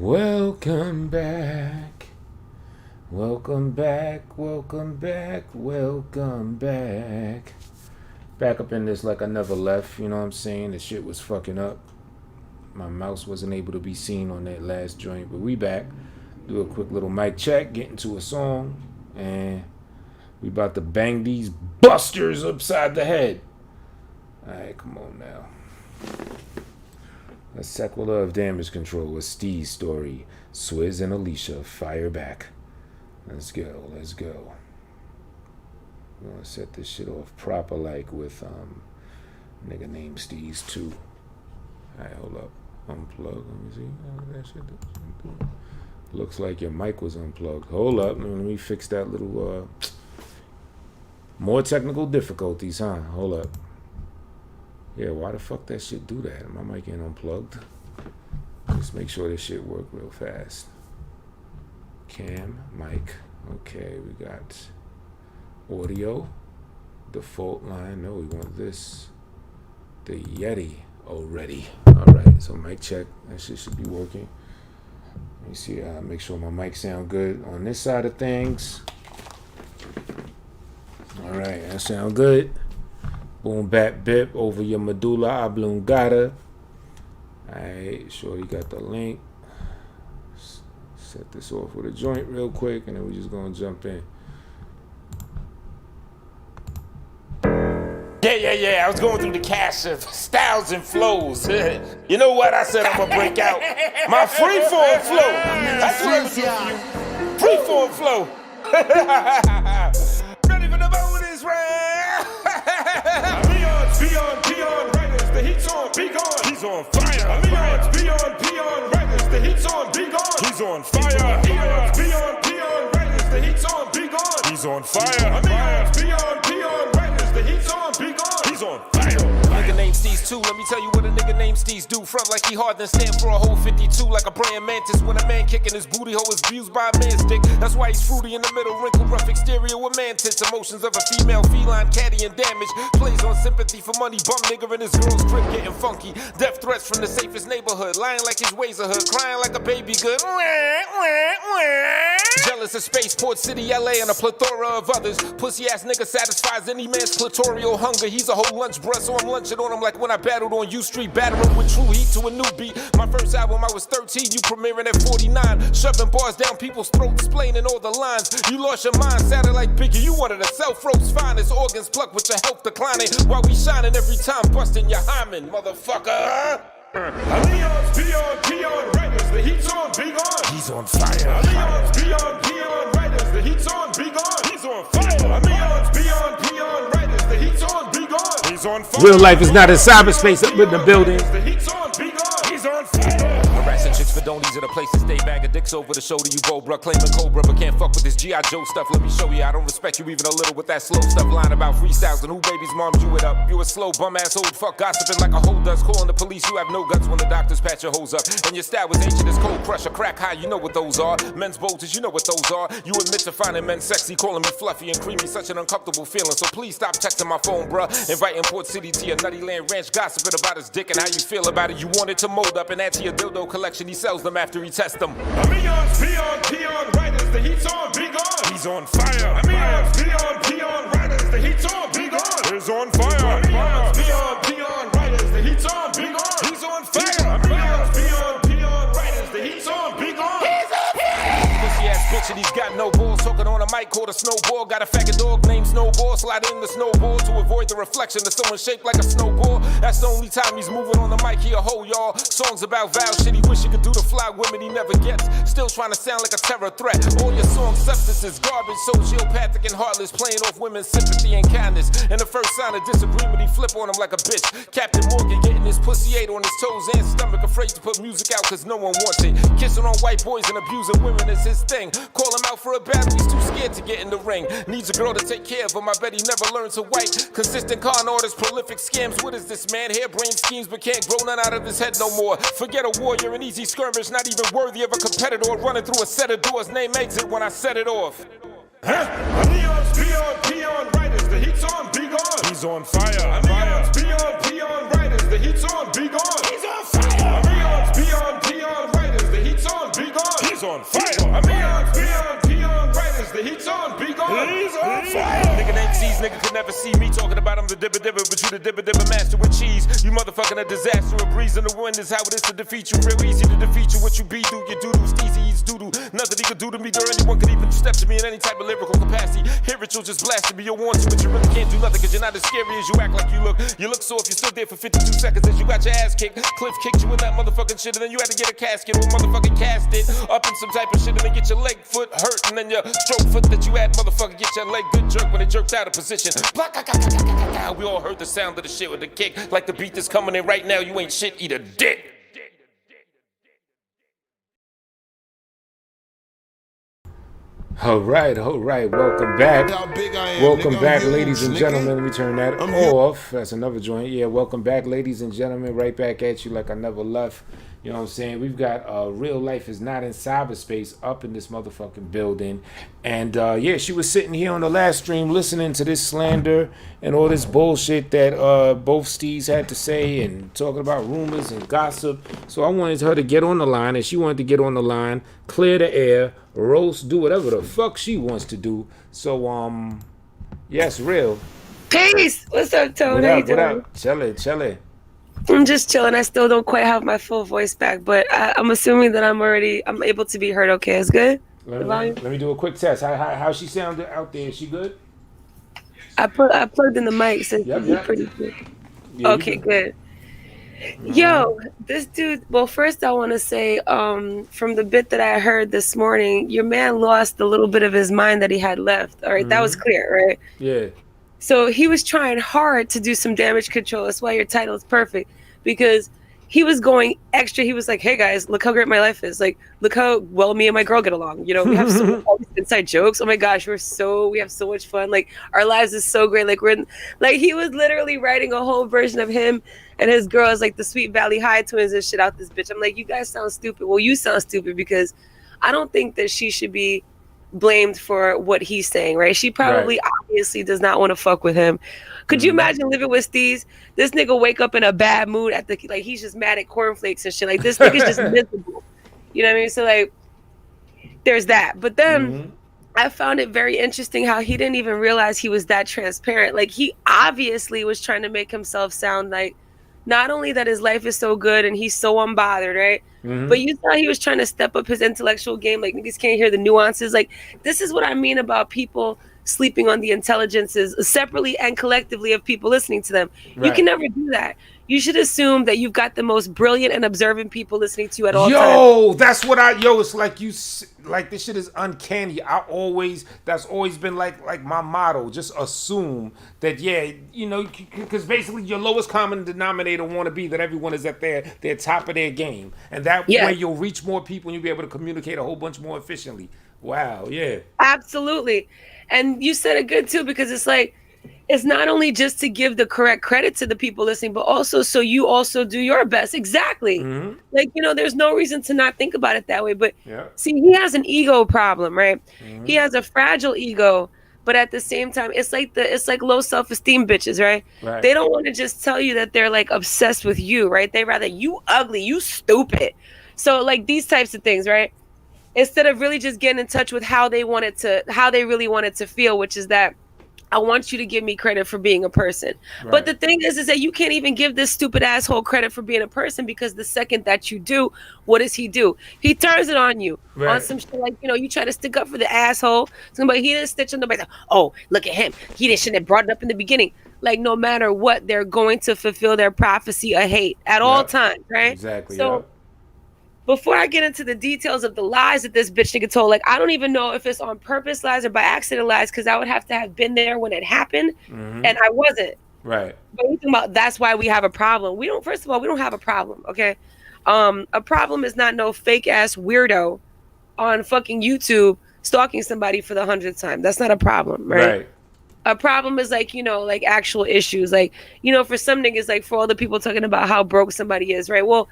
Welcome back. Welcome back. Welcome back. Welcome back. Back up in this like I never left. You know what I'm saying? The shit was fucking up. My mouse wasn't able to be seen on that last joint, but we back. Do a quick little mic check, get into a song, and we about to bang these busters upside the head. Alright, come on now. A Sequelae of Damage Control, a Steeze story. Swizz and Alicia fire back. Let's go, let's go. I'm gonna set this shit off proper like with nigga named Steeze too. Alright, hold up. Unplug, let me see. Oh, that shit looks like your mic was unplugged. Hold up, let me fix that little more technical difficulties, huh? Hold up. Yeah, why the fuck that shit do that? My mic ain't unplugged. Just make sure this shit work real fast. Cam, mic. Okay, we got audio. Default line. No, we want this. The Yeti already. Alright, so mic check. That shit should be working. Let me see. Make sure my mic sound good on this side of things. Alright, that sound good. Boom, bap, bip over your medulla oblongata. Alright, sure you got the link. Set this off with a joint real quick, and then we're just gonna jump in. Yeah. I was going through the cache of styles and flows. You know what? I said I'm gonna break out my freeform flow. That's what I'm doing for you. Freeform flow. Ready for the bonus round. Beyond, writers, the heat's on, be gone. He's on fire. Beyond, writers, the heat's on, be gone. He's on fire. Beyond, writers, the heat's on, be gone. He's on fire. Beyond, writers, the heat's on, be gone. He's on fire. Nigga named Steeze too. Let me tell you what a nigga named Steeze do. Front like he hard, then stand for a whole 52 like a praying mantis. When a man kicking his booty hole is abused by a man's dick. That's why he's fruity in the middle, wrinkled rough exterior with man tits. Emotions of a female feline, caddy and damage. Plays on sympathy for money, bum nigga in his girl's crib getting funky. Death threats from the safest neighborhood. Lying like his ways are hood, crying like a baby good. Jealous of spaceport city, LA, and a plethora of others. Pussy ass nigga satisfies any man's clitoral hunger. He's a whole lunch bruh, so I'm lunching on him like when I battled on U Street, battering with true heat to a new beat. My first album I was 13, you premiering at 49. Shoving bars down people's throats, explaining all the lines. You lost your mind, sounded like Biggie. You wanted to self-roast finest, organs plucked with your health declining. While we shining every time, busting your hymen, motherfucker. Beyond, writers, the heat's on, be gone. He's on fire. Beyond, writers, the heat's on, be gone. He's on fire. Beyond, writers, the heat's on, be gone. He's on fire. Real life is not in cyberspace up in the building. The heat's on, be gone. He's on fire. Harassing chicks for don't, these are the places they bag of dicks over the shoulder. You go, bruh, claiming Cobra, but can't fuck with this G.I. Joe stuff. Let me show you, I don't respect you even a little with that slow stuff. Lying about freestyles and who baby's mom you it up. You a slow bum ass old fuck, gossiping like a hoe does. Calling the police, you have no guts when the doctors patch your hoes up. And your style was ancient as cold crusher, crack high, you know what those are. Men's bolters, you know what those are. You admit to finding men sexy, calling me fluffy and creamy, such an uncomfortable feeling. So please stop texting my phone, bruh. Inviting Port City to your Nutty Land Ranch, gossiping about his dick and how you feel about it. You want it to mold up and add to your dildo collection. He sells them after he tests them. Beyond, writers, the heat's on, be gone. He's on fire. Beyond, writers, the heat's on, be gone. He's on fire. Beyond, writers, the heat's on, be gone. He's on fire. Beyond, writers, the heat's on, be gone. He's on fire. Pussy ass bitch and he's got no balls. Talking on a mic called a snowball. Got a faggot dog named Snowball. Slide in the snowball to avoid the reflection of someone shaped like a snowball. That's the only time he's moving on the mic. He a hoe, y'all. Songs about vow shit. He wish he could do to fly women he never gets. Still trying to sound like a terror threat. All your song substance is garbage. Sociopathic and heartless. Playing off women's sympathy and kindness. And the first sign of disagreement, he flip on him like a bitch. Captain Morgan getting his pussy ate on his toes and stomach. Afraid to put music out cause no one wants it. Kissing on white boys and abusing women is his thing. Call him out for a battle, he's too scared to get in the ring. Needs a girl to take care of him, I bet he never learned to wipe. Consistent con orders, prolific scams. What is this man? Hairbrained schemes but can't grow none out of his head no more. Forget a warrior, an easy skirmish, not even worthy of a competitor. Running through a set of doors, name exit when I set it off. Beyond, writers, the heat's on, be gone. He's on fire. Beyond, writers, the heat's on, be gone. He's on fire. Beyond, writers, the heat's on, be He's on fire. Amion's beyond writers. The heat's on. Be gone. He's on fire. Nigga named Steeze, nigga could never see me talking about I'm the dibber, but you the dibber master with cheese. You motherfucking a disaster. A breeze in the wind is how it is to defeat you. Real easy to defeat you. What you be do, you do-do. Steeze eats doo-doo. Nothing he could do to me, or anyone could even step to me in any type of lyrical capacity. Hear it, you'll just blast me. You'll want to, but you really can't do nothing because you're not as scary as you act like you look. You look so if you stood there for 52 seconds as you got your ass kicked. Cliff kicked you in that motherfucking shit, and then you had to get a casket or motherfucking cast it up in some type of shit, and then get your leg, foot hurt, and then your stroke foot that you had, motherfucker, get your leg good jerk when it jerked out of position. We all heard the sound of the shit with the kick, like the beat that's coming in right now. You ain't shit, eat a dick. All right, welcome back. Welcome back, ladies and gentlemen. Let me turn that off. That's another joint. Yeah, welcome back, ladies and gentlemen. Right back at you like I never left. You know what I'm saying? We've got Real Life is Not in Cyberspace up in this motherfucking building. And yeah, she was sitting here on the last stream listening to this slander and all this bullshit that both Steeze had to say and talking about rumors and gossip. So I wanted her to get on the line, and she wanted to get on the line, clear the air, roast, do whatever the fuck she wants to do. So yes, Real. Peace. What's up, Tone? How you doing? What up? Chilling. I'm just chilling. I still don't quite have my full voice back, but I'm assuming that I'm able to be heard. Okay, it's good. Let me do a quick test. How she sounded out there? Is she good? I plugged in the mic, so it's pretty good. Yeah, okay, good. Yo, this dude. Well, first I want to say, from the bit that I heard this morning, your man lost a little bit of his mind that he had left. All right, that was clear, right? Yeah. So he was trying hard to do some damage control. That's why your title is perfect, because he was going extra. He was like, "Hey guys, look how great my life is. Like, look how well me and my girl get along. You know, we have all these inside jokes. Oh my gosh, we have so much fun. Like, our lives is so great. Like he was literally writing a whole version of him and his girl as like the Sweet Valley High twins and shit out this bitch. I'm like, you guys sound stupid. Well, you sound stupid because I don't think that she should be blamed for what he's saying, right? She probably obviously does not want to fuck with him. Could you imagine living with Steeze? This nigga wake up in a bad mood at like he's just mad at cornflakes and shit. Like this nigga's just miserable. You know what I mean? So like there's that. But then I found it very interesting how he didn't even realize he was that transparent. Like he obviously was trying to make himself sound like not only that his life is so good and he's so unbothered, right? But you saw he was trying to step up his intellectual game. Like niggas can't hear the nuances. Like this is what I mean about people sleeping on the intelligences separately and collectively of people listening to them. You can never do that. You should assume that you've got the most brilliant and observant people listening to you at all times. That's what it's like like this shit is uncanny. That's always been like my motto. Just assume that, you know, because basically your lowest common denominator want to be that everyone is at their top of their game. And that way you'll reach more people and you'll be able to communicate a whole bunch more efficiently. Wow, yeah. Absolutely. And you said it good too, because it's like, it's not only just to give the correct credit to the people listening, but also so you also do your best. Exactly. Like, you know, there's no reason to not think about it that way. But see, he has an ego problem, right? He has a fragile ego, but at the same time, it's like low self-esteem bitches, right? They don't want to just tell you that they're like obsessed with you, right? They rather you ugly, you stupid. So like these types of things, right? Instead of really just getting in touch with how they really wanted to feel, which is that I want you to give me credit for being a person. But the thing is that you can't even give this stupid asshole credit for being a person, because the second that you do, what does he do? He turns it on you on some shit like, you know, you try to stick up for the asshole. Somebody, he didn't stitch on nobody. Oh, look at him. He shouldn't have brought it up in the beginning. Like no matter what, they're going to fulfill their prophecy of hate at all times, right? Exactly. So before I get into the details of the lies that this bitch nigga told, like I don't even know if it's on purpose lies or by accident lies, because I would have to have been there when it happened, and I wasn't. Right. But we talking about that's why we have a problem. First of all, we don't have a problem, okay? A problem is not no fake ass weirdo on fucking YouTube stalking somebody for the 100th time. That's not a problem, right? A problem is like, you know, like actual issues. Like, you know, for some niggas, like for all the people talking about how broke somebody is, right? Well,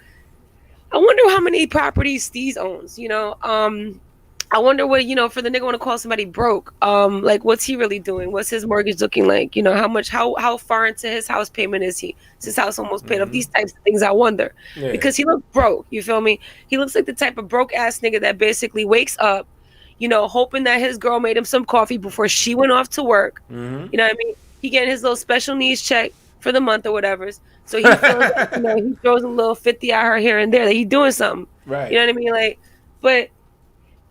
I wonder how many properties Steeze owns, you know? I wonder what, for the nigga want to call somebody broke. Like, what's he really doing? What's his mortgage looking like? How far into his house payment is he? Is his house almost paid off? These types of things I wonder. Yeah. Because he looks broke. You feel me? He looks like the type of broke ass nigga that basically wakes up, hoping that his girl made him some coffee before she went off to work. Mm-hmm. You know what I mean? He getting his little special needs check for the month or whatever. So he feels like, he throws a little 50 at her here and there. That he's doing something. Right. You know what I mean? Like, but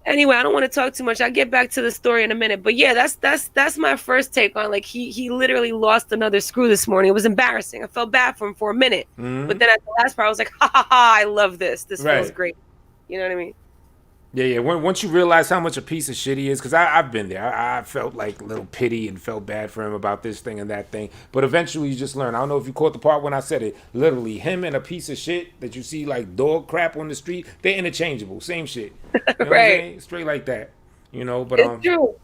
anyway, I don't want to talk too much. I'll get back to the story in a minute. But yeah, that's my first take on, like, he literally lost another screw this morning. It was embarrassing. I felt bad for him for a minute. Mm-hmm. But then at the last part, I was like, ha ha ha, I love this. This Right. feels great. You know what I mean? Yeah. Once you realize how much a piece of shit he is, because I've been there. I felt like a little pity and felt bad for him about this thing and that thing. But eventually you just learn. I don't know if you caught the part when I said it. Literally, him and a piece of shit that you see like dog crap on the street, they're interchangeable. Same shit. You know what I'm Right. saying? Straight like that. But It's true.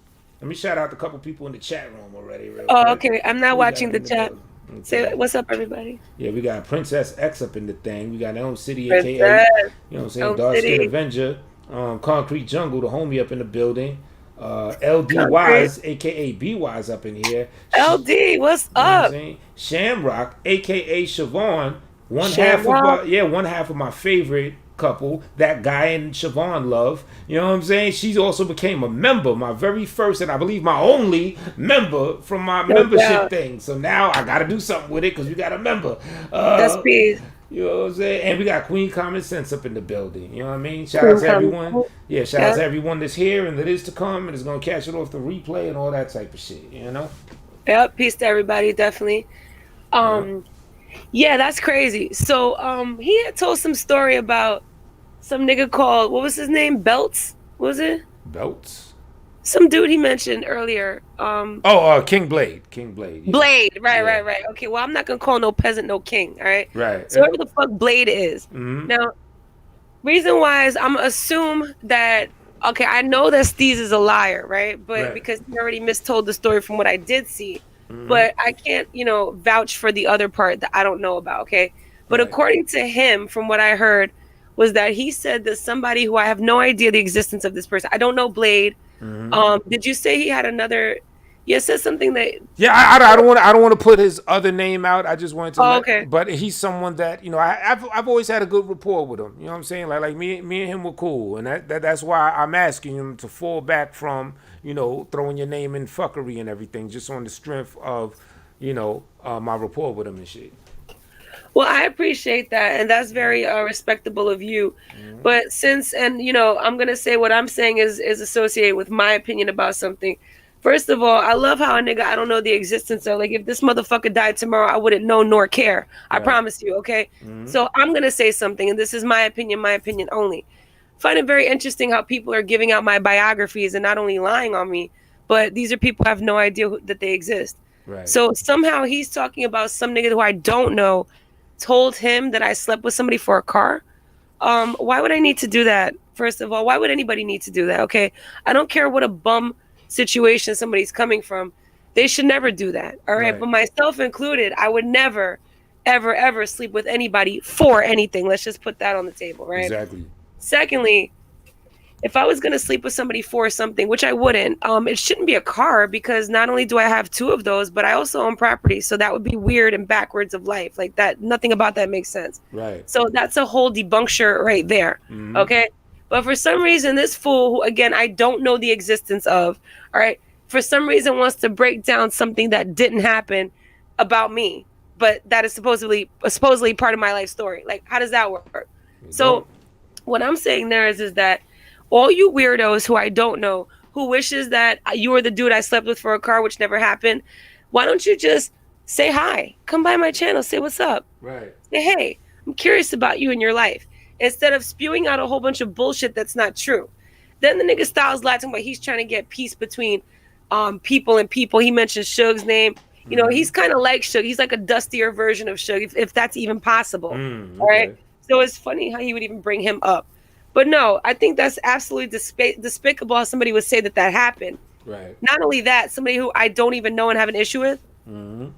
let me shout out a couple people in the chat room already. Oh, okay. I'm not Who we watching got the in chat. building? Okay. Say what's up, everybody. Yeah, we got Princess X up in the thing. We got Elm City, Princess. aka, you know what I'm saying, Elm Dark Skin City. Avenger, Concrete Jungle, the homie up in the building. LD Wise, aka B Wise up in here. LD, what's You know what I'm up? saying? Shamrock, aka Siobhan, one Shamrock. half of my favorite couple, that guy and Siobhan love. You know what I'm saying? She also became a member, my very first and I believe my only member from my membership doubt. thing. So now I gotta do something with it because we got a member. That's peace. You know what I'm saying? And we got Queen Common Sense up in the building. You know what I mean? Shout out to everyone. Yeah, shout out to everyone that's here and that is to come and is gonna catch it off the replay and all that type of shit. You know? Yep, peace to everybody, definitely. Yeah, that's crazy. So he had told some story about some nigga called, what was his name? Belts? What was it? Belts. Some dude he mentioned earlier. King Blade. King Blade. Yeah. Blade. Yeah. Right. Okay, well, I'm not gonna call no peasant no king, all right? Right. So whoever the fuck Blade is. Mhm. Now, reason why is I'm assume that, okay, I know that Steeze is a liar, right? But Right. because he already mistold the story from what I did see. Mhm. But I can't, vouch for the other part that I don't know about, okay? But Right. according to him, from what I heard, was that he said that somebody who I have no idea the existence of this person. I don't know Blade. Mhm. Did you say he had another? You said something that. Yeah, I don't want to put his other name out. I just wanted to. Okay. But he's someone that I've always had a good rapport with him. You know what I'm saying? Like me and him were cool, and that's why I'm asking him to fall back from throwing your name in fuckery and everything, just on the strength of my rapport with him and shit. Well, I appreciate that, and that's very respectable of you. Mm-hmm. But I'm gonna say what I'm saying is associated with my opinion about something. First of all, I love how a nigga I don't know the existence of. Like, if this motherfucker died tomorrow, I wouldn't know nor care. I Right. promise you, okay? Mhm. So I'm gonna say something, and this is my opinion only. Find it very interesting how people are giving out my biographies and not only lying on me, but these are people who have no idea that they exist. Right. So somehow he's talking about some nigga who I don't know told him that I slept with somebody for a car. Why would I need to do that? First of all, why would anybody need to do that? Okay, I don't care what a bum situation somebody's coming from. They should never do that. All right, Right. but myself included, I would never, ever sleep with anybody for anything. Let's just put that on the table, right? Exactly. Secondly, if I was going to sleep with somebody for something, which I wouldn't, it shouldn't be a car, because not only do I have two of those, but I also own property. So that would be weird and backwards of life. Like that, nothing about that makes sense. Right. So that's a whole debunkture right there. Mhm. Okay. But for some reason, this fool, who again, I don't know the existence of, all right, for some reason wants to break down something that didn't happen about me, but that is supposedly part of my life story. Like, how does that work? So what I'm saying there is that all you weirdos who I don't know, who wishes that you were the dude I slept with for a car, which never happened, why don't you just say hi? Come by my channel, say what's up. Right. Say, hey, I'm curious about you and your life. Instead of spewing out a whole bunch of bullshit that's not true. Then the nigga Styles Latin, but he's trying to get peace between people and people. He mentioned Suge's name. You know, he's kind of like Suge. He's like a dustier version of Suge, if that's even possible. Okay. All right. So it's funny how he would even bring him up. But no, I think that's absolutely despicable how somebody would say that happened. Right. Not only that, somebody who I don't even know and have an issue with. Mm-hmm.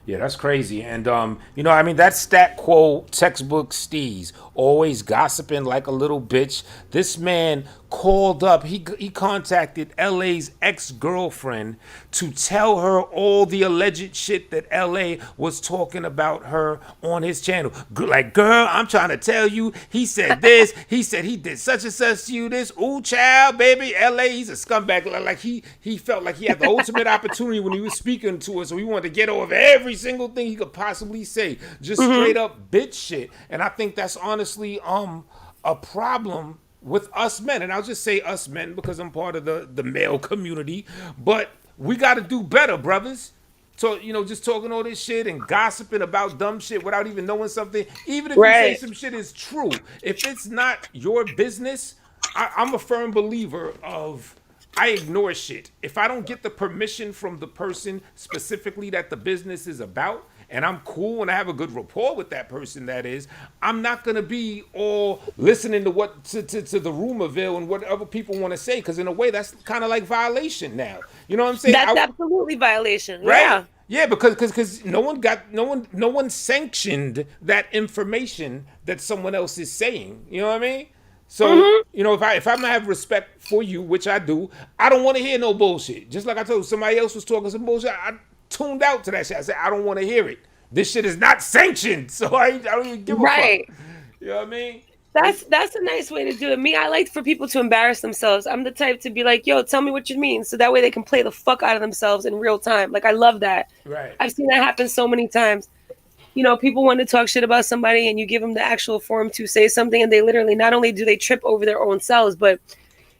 Yeah, that's crazy. And, that's stat quo textbook Steeze, always gossiping like a little bitch. This man called up, he contacted LA's ex-girlfriend to tell her all the alleged shit that LA was talking about her on his channel. Like, girl, I'm trying to tell you, he said this, he said he did such and such to you, this, ooh, child, baby, LA, he's a scumbag. Like, he felt like he had the ultimate opportunity when he was speaking to us, so he wanted to get over every single thing he could possibly say. Just straight up bitch shit. And I think that's honestly a problem with us men. And I'll just say us men because I'm part of the male community. But we got to do better, brothers. So, just talking all this shit and gossiping about dumb shit without even knowing something. Even if you say some shit is true, if it's not your business, I'm a firm believer of I ignore shit. If I don't get the permission from the person specifically that the business is about, and I'm cool and I have a good rapport with that person, that is, I'm not going to be all listening to what to the rumorville and what other people want to say, because in a way that's kind of like violation now. You know what I'm saying? That's absolutely violation. Right? Yeah. Yeah, because no one sanctioned that information that someone else is saying. You know what I mean? So, if I'm gonna have respect for you, which I do, I don't want to hear no bullshit. Just like I told you, somebody else was talking some bullshit, I tuned out to that shit. I said, I don't want to hear it. This shit is not sanctioned, so I don't even give a fuck. You know what I mean? That's a nice way to do it. I like for people to embarrass themselves. I'm the type to be like, yo, tell me what you mean. So that way they can play the fuck out of themselves in real time. Like, I love that. Right. I've seen that happen so many times. People want to talk shit about somebody and you give them the actual forum to say something, and they literally, not only do they trip over their own selves, but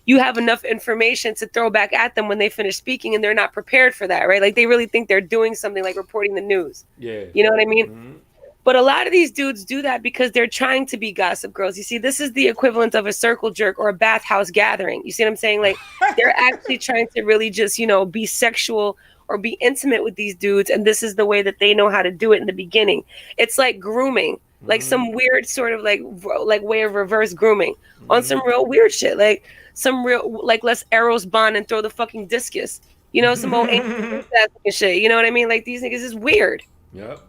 you have enough information to throw back at them when they finish speaking, and they're not prepared for that, right? Like, they really think they're doing something like reporting the news. Yeah. You know what I mean? But a lot of these dudes do that because they're trying to be gossip girls. You see, this is the equivalent of a circle jerk or a bathhouse gathering. You see what I'm saying? Like, they're actually trying to really just, be sexual or be intimate with these dudes. And this is the way that they know how to do it in the beginning. It's like grooming, like some weird sort of like way of reverse grooming on some real weird shit. Like some real, like, let's Eros bond and throw the fucking discus, some old ancient shit. You know what I mean? Like, these niggas is weird. Yep.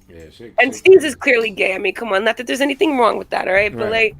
Yeah, and Steeze is clearly gay. I mean, come on, not that there's anything wrong with that, all right? But like,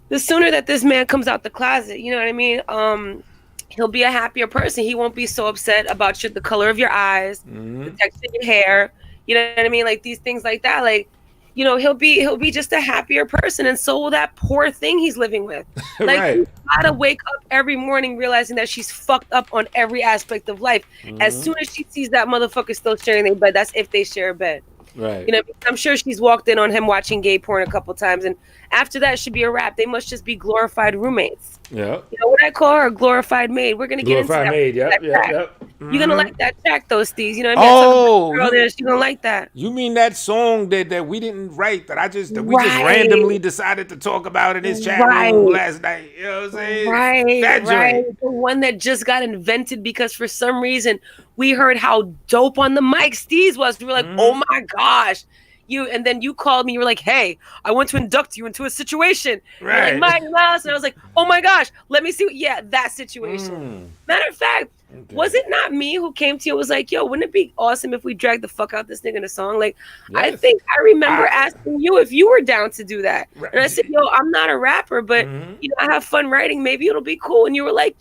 the sooner that this man comes out the closet, you know what I mean? He'll be a happier person. He won't be so upset about the color of your eyes, the texture of your hair. You know what I mean? Like, these things like that. Like, he'll be just a happier person, and so will that poor thing he's living with. Like, you gotta wake up every morning realizing that she's fucked up on every aspect of life. As soon as she sees that motherfucker still sharing their bed, that's if they share a bed. Right. I'm sure she's walked in on him watching gay porn a couple times, and after that should be a wrap. They must just be glorified roommates. Yeah. What I call her, a glorified maid. We're gonna get into that. Glorified maid. Yep. You're gonna like that track, though, Steeze. You know what I mean? Oh, you're gonna like that. You mean that song that we didn't write, that we just randomly decided to talk about in his chat room last night? You know what I'm saying? Right. The one that just got invented because for some reason we heard how dope on the mic Steeze was. We were like, oh my gosh. And then you called me, you were like, hey, I want to induct you into a situation. Right. You're like, Mike Mouse. And I was like, oh my gosh, let me see. That situation. Matter of fact, was it not me who came to you and was like, yo, wouldn't it be awesome if we dragged the fuck out this nigga in a song? Like, yes. I think I remember asking you if you were down to do that. Right. And I said, yo, I'm not a rapper, but I have fun writing. Maybe it'll be cool. And you were like,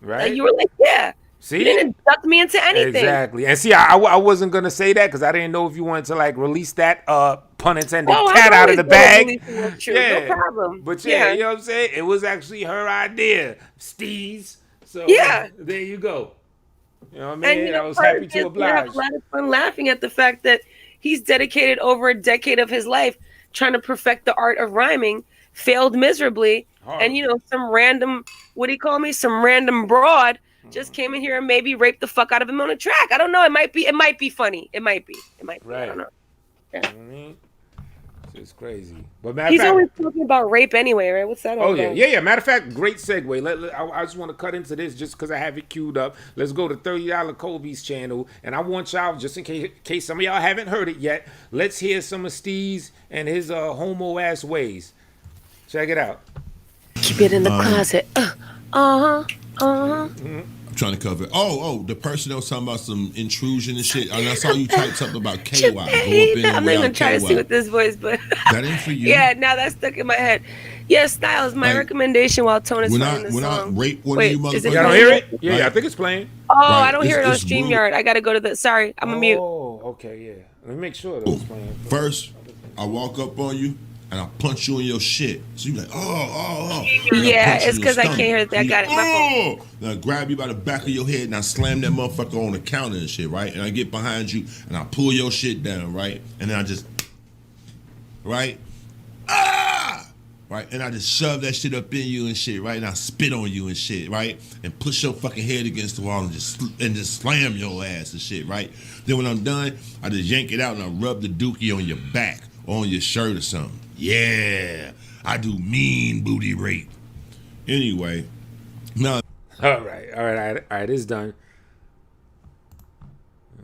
yeah. See? You didn't induct me into anything. Exactly. And see, I wasn't going to say that because I didn't know if you wanted to, like, release that, pun intended, cat out of the bag. Yeah. No problem. But you know what I'm saying? It was actually her idea, Steeze. So there you go. You know what I mean? And, I was happy to oblige. I have a lot of fun laughing at the fact that he's dedicated over a decade of his life trying to perfect the art of rhyming, failed miserably, and some random, some random broad just came in here and maybe raped the fuck out of him on a track. I don't know. It might be funny. It might be. Right. I don't know. Yeah. You know what I mean? It's crazy. But he's always talking about rape anyway, right? What's that all about? Yeah. Matter of fact, great segue. I just want to cut into this just because I have it queued up. Let's go to $30 Kobe's channel. And I want y'all, just in case some of y'all haven't heard it yet, let's hear some of Steeze and his homo-ass ways. Check it out. Keep it in the closet. I'm trying to cover. Oh, the person that was talking about some intrusion and shit. And I saw you type something about KY. Go up in I'm not even trying to see with this voice, but that ain't for you. Yeah, now that's stuck in my head. Yeah, Styles, my recommendation while Tone is playing the song. When I rape one of you motherfuckers. Y'all don't hear it? Yeah, I think it's playing. Oh, I don't hear it on StreamYard. I gotta go to the. Sorry, I'm a mute. Oh, okay, yeah. Let me make sure that it's playing. First, I walk up on you and I punch you in your shit. So you like, oh. Yeah, it's because I can't hear that. I got it. My phone. Then I grab you by the back of your head and I slam that motherfucker on the counter and shit, right? And I get behind you and I pull your shit down, right? And then I just, right? Right? And I just shove that shit up in you and shit, right? And I spit on you and shit, right? And push your fucking head against the wall and just slam your ass and shit, right? Then when I'm done, I just yank it out and I rub the dookie on your back or on your shirt or something. Yeah, I do mean booty rape. Anyway, no. All right, it's done.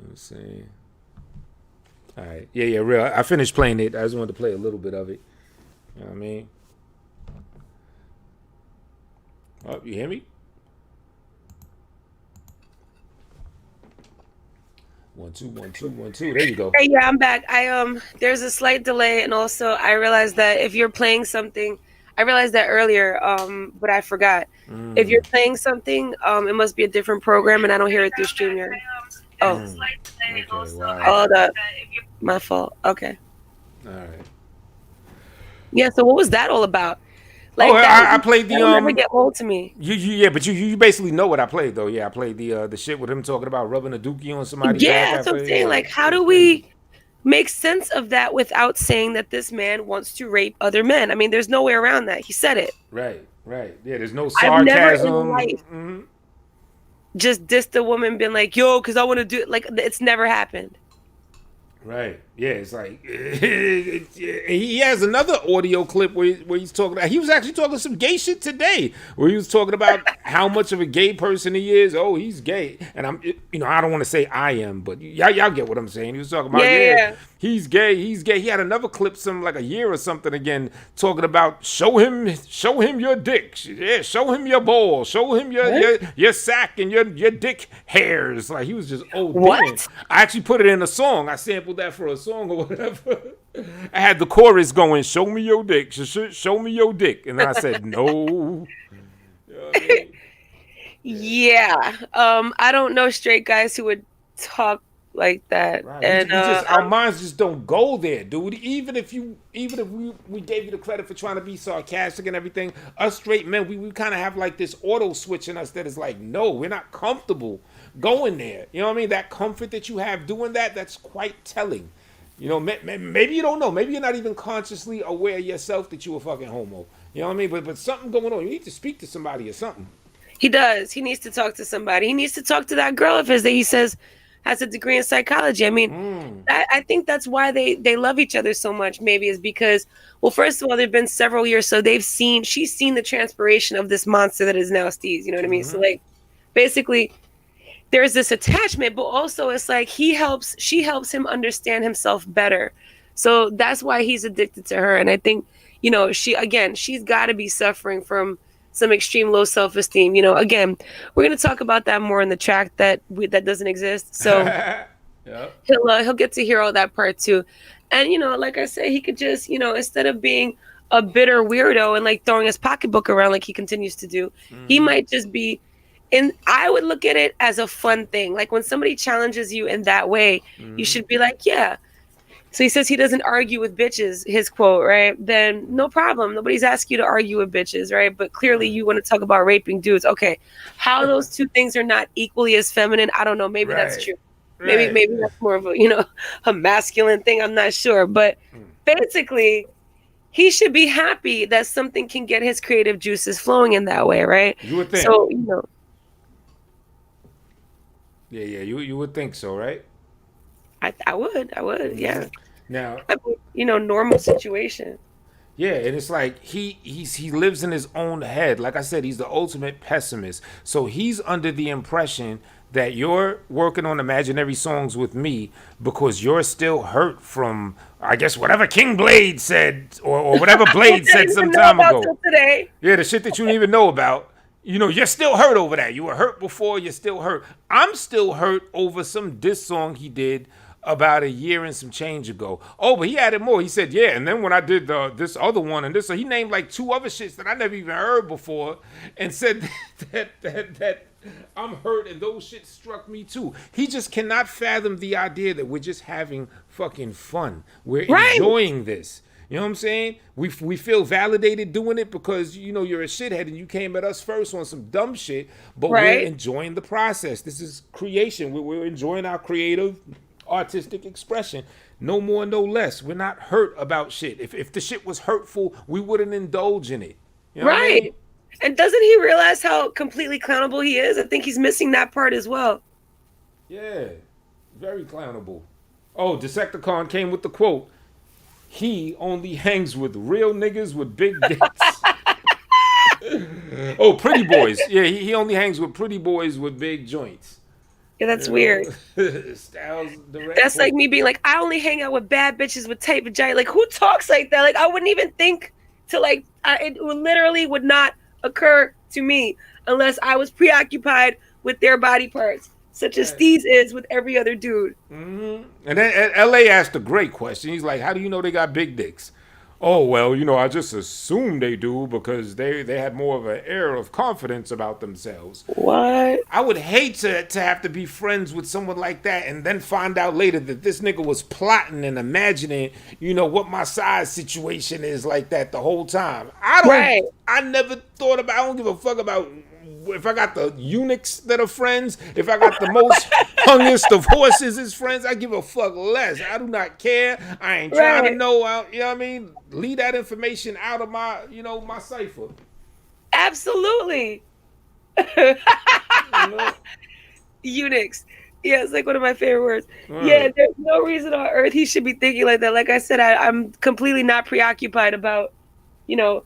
Let's see. All right, yeah, real. I finished playing it. I just wanted to play a little bit of it. You know what I mean? Oh, you hear me? 1 2 1 2 1 2. There you go. Hey, yeah, I'm back. There's a slight delay, and also I realized that if you're playing something, I realized that earlier, but I forgot. If you're playing something, it must be a different program, and I don't hear it through StreamYard. Oh, okay, wow. Hold up. My fault. Okay. All right. Yeah. So what was that all about? Like, I played the never get old to me. But you basically know what I played though. Yeah, I played the shit with him talking about rubbing a dookie on somebody's back. Yeah, that's what I'm saying. Like, how do we make sense of that without saying that this man wants to rape other men? I mean, there's no way around that. He said it. Right. Yeah, there's no sarcasm. I've never in life just dissed a woman, been like, yo, because I want to do it. Like, it's never happened. Right. Yeah, it's like he has another audio clip where he's talking about, he was actually talking some gay shit today, where he was talking about how much of a gay person he is. Oh, he's gay. And I don't want to say I am, but y'all get what I'm saying. He was talking about he's gay. He had another clip some like a year or something again talking about show him your dick. Yeah, show him your ball. Show him your sack and your dick hairs. Like, he was just what? I actually put it in a song. I sampled that for a song or whatever. I had the chorus going, show me your dick, show me your dick. And then I said, no. You know what I mean? Yeah. I don't know straight guys who would talk like that. Right. And our minds just don't go there, dude. Even if we gave you the credit for trying to be sarcastic and everything, us straight men, we kind of have like this auto switch in us that is like, no, we're not comfortable going there. You know what I mean? That comfort that you have doing that's quite telling. You know, maybe you don't know. Maybe you're not even consciously aware yourself that you a fucking homo. You know what I mean? But something going on. You need to speak to somebody or something. He does. He needs to talk to somebody. He needs to talk to that girl of his that he says has a degree in psychology. I mean, I think that's why they love each other so much. Maybe is because, well, first of all, they've been several years, so she's seen the transpiration of this monster that is now Steeze. You know what I mean? So like, basically, there's this attachment, but also it's like she helps him understand himself better. So that's why he's addicted to her. And I think, she's got to be suffering from some extreme low self-esteem. You know, again, we're going to talk about that more in the track that doesn't exist. So yep. He'll get to hear all that part too. And, like I say, he could just, instead of being a bitter weirdo and like throwing his pocketbook around like he continues to do, he might just be, and I would look at it as a fun thing. Like when somebody challenges you in that way, you should be like, yeah. So he says he doesn't argue with bitches, his quote, right? Then no problem. Nobody's asked you to argue with bitches, right? But clearly you want to talk about raping dudes. Okay. How those two things are not equally as feminine, I don't know. Maybe that's true. Maybe that's more of a masculine thing. I'm not sure. But basically, he should be happy that something can get his creative juices flowing in that way, right? You would think. So, Yeah, you would think so, right? I would, yeah. Now, normal situation. Yeah, and it's like he lives in his own head. Like I said, he's the ultimate pessimist. So he's under the impression that you're working on imaginary songs with me because you're still hurt from, I guess, whatever King Blade said or whatever Blade said some time ago. Today. Yeah, the shit that you didn't even know about. you know, you're still hurt over that. You were hurt before, you're still hurt. I'm still hurt over some diss song he did about a year and some change ago. Oh, but he added more. He said, yeah, and then when I did this other one and this, so he named like 2 other shits that I never even heard before and said that I'm hurt and those shits struck me too. He just cannot fathom the idea that we're just having fucking fun. We're enjoying this. You know what I'm saying? We feel validated doing it because, you know, you're a shithead and you came at us first on some dumb shit, but we're enjoying the process. This is creation. We're enjoying our creative, artistic expression. No more, no less. We're not hurt about shit. If the shit was hurtful, we wouldn't indulge in it. You know what I mean? And doesn't he realize how completely clownable he is? I think he's missing that part as well. Yeah, very clownable. Oh, Decepticon came with the quote, he only hangs with real niggas with big dicks. Oh, pretty boys. Yeah, he only hangs with pretty boys with big joints. Yeah, that's weird. Styles direct. That's like me being like, I only hang out with bad bitches with tight vagina. Like, who talks like that? Like, I wouldn't even think to like, it literally would not occur to me unless I was preoccupied with their body parts, such as Steeze is with every other dude. Mm-hmm. And then LA asked a great question. He's like, how do you know they got big dicks? Oh, well, you know, I just assume they do because they had more of an air of confidence about themselves. What? I would hate to have to be friends with someone like that and then find out later that this nigga was plotting and imagining, you know, what my size situation is like that the whole time. I never thought about, I don't give a fuck about if I got the eunuchs that are friends, if I got the most hungest of horses as friends, I give a fuck less. I do not care. I ain't trying to know, you know what I mean? Leave that information out of my, you know, my cipher. Absolutely. Eunuchs. Yeah, it's like one of my favorite words. Right. Yeah, there's no reason on earth he should be thinking like that. Like I said, I'm completely not preoccupied about, you know,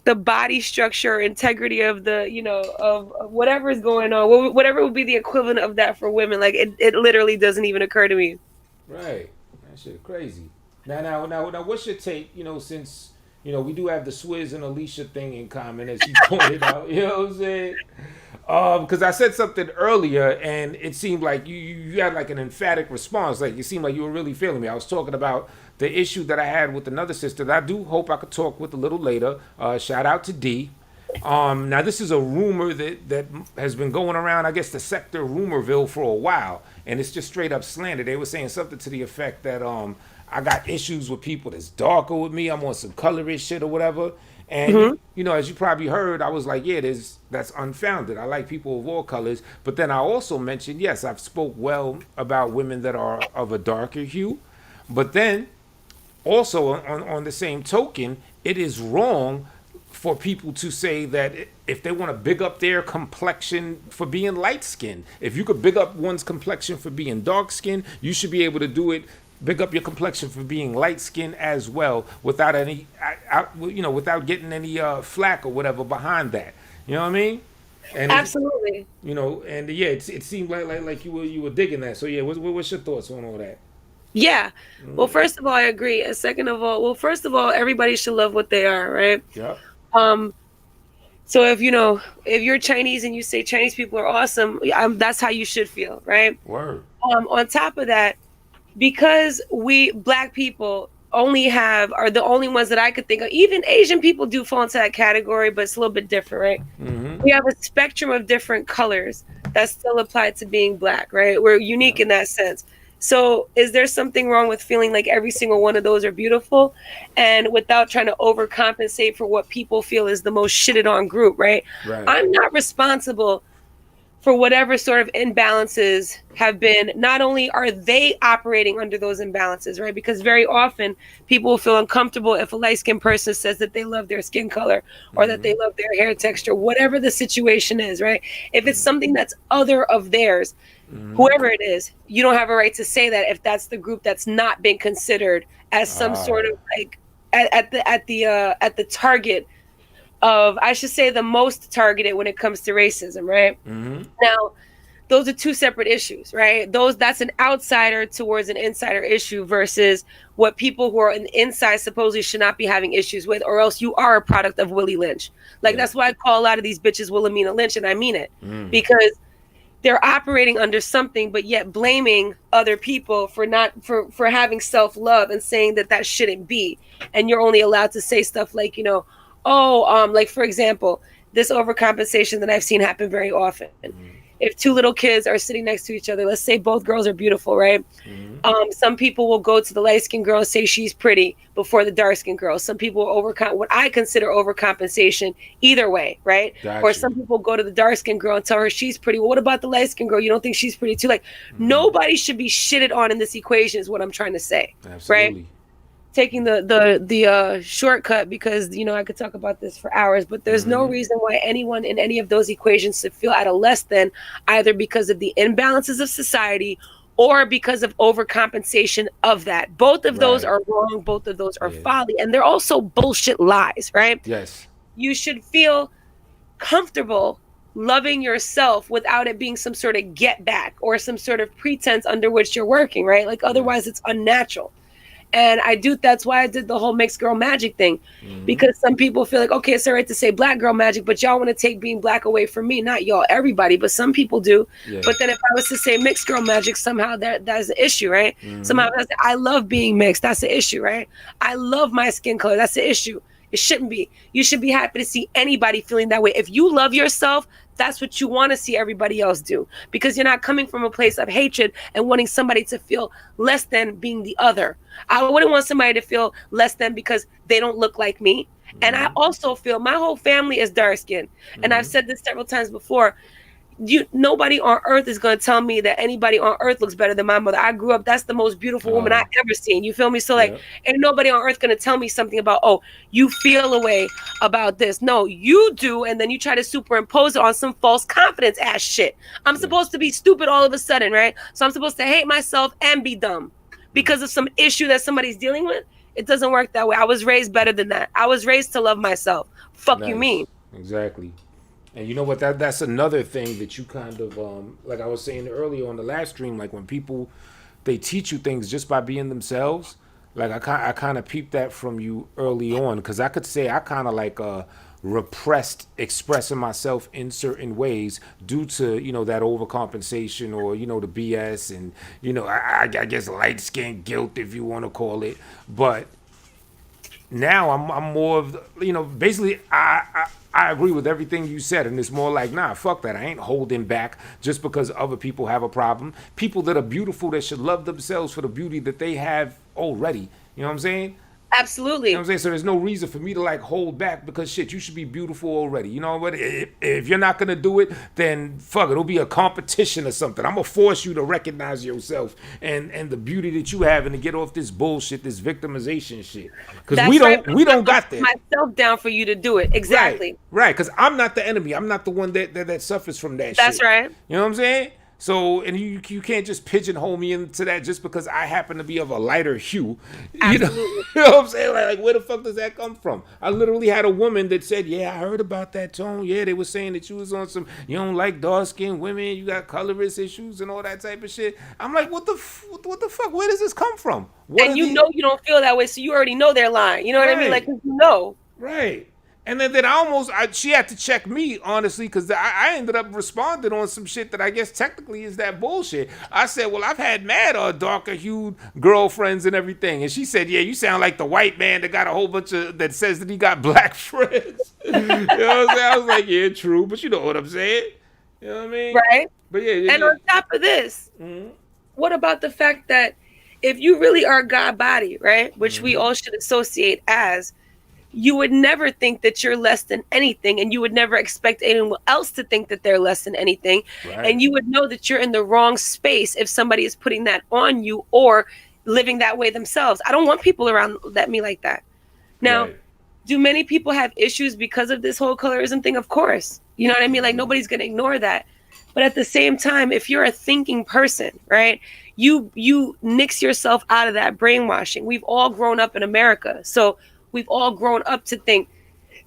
the body structure, integrity of the, you know, of whatever is going on, whatever would be the equivalent of that for women. Like it literally doesn't even occur to me. Right, that shit crazy. Now, what's your take? You know, since you know we do have the Swizz and Alicia thing in common, as you pointed out. You know what I'm saying? Because I said something earlier, and it seemed like you had like an emphatic response. Like it seemed like you were really feeling me. I was talking about the issue that I had with another sister that I do hope I could talk with a little later. Shout out to D. Now this is a rumor that has been going around, I guess, the sector Rumorville for a while, and it's just straight up slander. They were saying something to the effect that I got issues with people that's darker with me. I'm on some colorist shit or whatever. And, you know, as you probably heard, I was like, yeah, that's unfounded. I like people of all colors. But then I also mentioned, yes, I've spoke well about women that are of a darker hue. But then also on the same token, it is wrong for people to say that if they want to big up their complexion for being light-skinned, if you could big up one's complexion for being dark-skinned, you should be able to do it. Big up your complexion for being light-skinned as well, without any, you know, without getting any flack or whatever behind that. You know what I mean? And absolutely. You know, and yeah, it seemed like you were digging that. So yeah, what's your thoughts on all that? Yeah. Well, first of all, I agree. And second of all, everybody should love what they are, right? Yeah. So if you're Chinese and you say Chinese people are awesome, that's how you should feel, right? Word. On top of that, because we Black people are the only ones that I could think of. Even Asian people do fall into that category, but it's a little bit different, right? Mm-hmm. We have a spectrum of different colors that still apply to being Black, right? We're unique in that sense. So is there something wrong with feeling like every single one of those are beautiful and without trying to overcompensate for what people feel is the most shitted on group, right? I'm not responsible for whatever sort of imbalances have been. Not only are they operating under those imbalances, right? Because very often people will feel uncomfortable if a light-skinned person says that they love their skin color or that they love their hair texture, whatever the situation is, right? If it's something that's other of theirs, whoever it is, you don't have a right to say that if that's the group that's not been considered as some sort of like at the target of, I should say, the most targeted when it comes to racism, right? Now, those are two separate issues, right? That's an outsider towards an insider issue versus what people who are on the inside supposedly should not be having issues with, or else you are a product of Willie Lynch. Like, that's why I call a lot of these bitches Wilhelmina Lynch, and I mean it. Because they're operating under something, but yet blaming other people for having self-love and saying that shouldn't be. And you're only allowed to say stuff like, like, for example, this overcompensation that I've seen happen very often. If two little kids are sitting next to each other, let's say both girls are beautiful, right? Some people will go to the light-skinned girl and say she's pretty before the dark-skinned girl. Some people will what I consider overcompensation either way, right? Gotcha. Or some people go to the dark-skinned girl and tell her she's pretty. Well, what about the light-skinned girl? You don't think she's pretty too? Like, nobody should be shitted on in this equation is what I'm trying to say. Absolutely. Right? Taking the shortcut, because I could talk about this for hours, but there's no reason why anyone in any of those equations should feel at a less than, either because of the imbalances of society or because of overcompensation of that. Both of those are wrong. Both of those are folly, and they're also bullshit lies, right? Yes. You should feel comfortable loving yourself without it being some sort of get back or some sort of pretense under which you're working, right? Like, otherwise it's unnatural. And that's why I did the whole mixed girl magic thing, because some people feel like, okay, it's all right to say black girl magic, but y'all want to take being black away from me. Not y'all, everybody, but some people do. But then if I was to say mixed girl magic, somehow that's an issue, right? Somehow I love being mixed. That's the issue, right? I love my skin color. That's the issue. It shouldn't be. You should be happy to see anybody feeling that way. If you love yourself, that's what you want to see everybody else do, because you're not coming from a place of hatred and wanting somebody to feel less than being the other. I wouldn't want somebody to feel less than because they don't look like me. And I also feel my whole family is dark skinned. And I've said this several times before. Nobody on earth is going to tell me that anybody on earth looks better than my mother. I grew up, that's the most beautiful woman I've ever seen. You feel me? So like, ain't nobody on earth going to tell me something about, oh, you feel a way about this. No, you do. And then you try to superimpose it on some false confidence ass shit. I'm supposed to be stupid all of a sudden, right? So I'm supposed to hate myself and be dumb because of some issue that somebody's dealing with. It doesn't work that way. I was raised better than that. I was raised to love myself. Fuck you mean? Exactly. And you know what? That's another thing that you kind of, like I was saying earlier on the last stream, like when people, they teach you things just by being themselves. Like I kind of peeped that from you early on, because I could say I kind of like repressed expressing myself in certain ways due to, that overcompensation or, the BS and, I guess light skin guilt, if you want to call it. But now I'm more of, basically I agree with everything you said, and it's more like, nah, fuck that. I ain't holding back just because other people have a problem. People that are beautiful, that should love themselves for the beauty that they have already. You know what I'm saying? Absolutely. You know what I'm saying? So there's no reason for me to like hold back, because shit, you should be beautiful already. You know what? If you're not gonna do it, then fuck it. It'll be a competition or something. I'm gonna force you to recognize yourself and the beauty that you have, and to get off this bullshit, this victimization shit. Because we don't got that. Myself down for you to do it. Exactly. Right. Because I'm not the enemy. I'm not the one that suffers from that. That's shit. right. You know what I'm saying? So, and you can't just pigeonhole me into that just because I happen to be of a lighter hue. Absolutely. You know what I'm saying? Like, where the fuck does that come from? I literally had a woman that said, yeah, I heard about that, Tone. Yeah, they were saying that you was on some, you don't like dark-skinned women, you got colorist issues and all that type of shit. I'm like, what the fuck? Where does this come from? And you know you don't feel that way, so you already know they're lying. You know what I mean? Like, you know. Right. And then she had to check me, honestly, because I ended up responding on some shit that I guess technically is that bullshit. I said, well, I've had mad darker hued girlfriends and everything. And she said, yeah, you sound like the white man that got a whole bunch of, that says that he got black friends. You know what I'm saying? I was like, yeah, true. But you know what I'm saying? You know what I mean? Right. But yeah. And on top of this, what about the fact that if you really are God body, right, which we all should associate as, you would never think that you're less than anything, and you would never expect anyone else to think that they're less than anything. Right. And you would know that you're in the wrong space if somebody is putting that on you or living that way themselves. I don't want people around me like that. Now, do many people have issues because of this whole colorism thing? Of course. You know what I mean? Like, nobody's going to ignore that. But at the same time, if you're a thinking person, right, you nix yourself out of that brainwashing. We've all grown up in America. So we've all grown up to think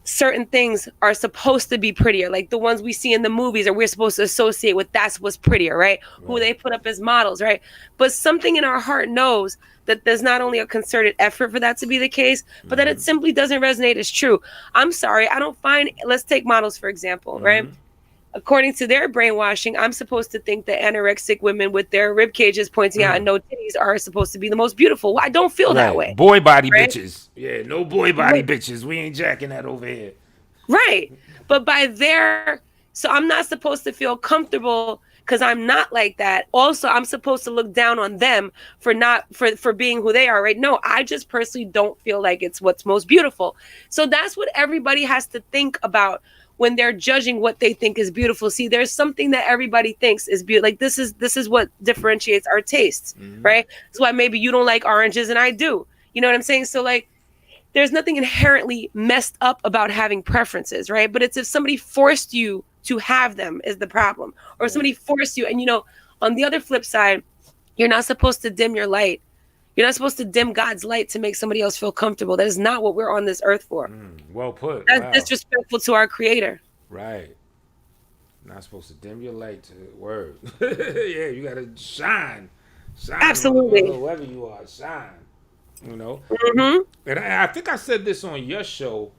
certain things are supposed to be prettier, like the ones we see in the movies, or we're supposed to associate with that's what's prettier, right? Who they put up as models, right? But something in our heart knows that there's not only a concerted effort for that to be the case, but that it simply doesn't resonate as true. I'm sorry, I don't find, let's take models for example, right? According to their brainwashing, I'm supposed to think that anorexic women with their rib cages pointing out and no titties are supposed to be the most beautiful. Well, I don't feel that way. Boy body bitches. Yeah, no boy body bitches. We ain't jacking that over here. Right. But so I'm not supposed to feel comfortable because I'm not like that. Also, I'm supposed to look down on them for being who they are, right? No, I just personally don't feel like it's what's most beautiful. So that's what everybody has to think about when they're judging what they think is beautiful. See, there's something that everybody thinks is beautiful. Like this is what differentiates our tastes, right? That's why maybe you don't like oranges and I do. You know what I'm saying? So like, there's nothing inherently messed up about having preferences, right? But it's if somebody forced you to have them is the problem, or somebody forced you. And you know, on the other flip side, you're not supposed to dim your light. You're not supposed to dim God's light to make somebody else feel comfortable. That is not what we're on this earth for. Well put. That's disrespectful to our creator. Right. Not supposed to dim your light to word. Yeah, you gotta shine. Absolutely. Whoever you are, shine. You know? And I think I said this on your show.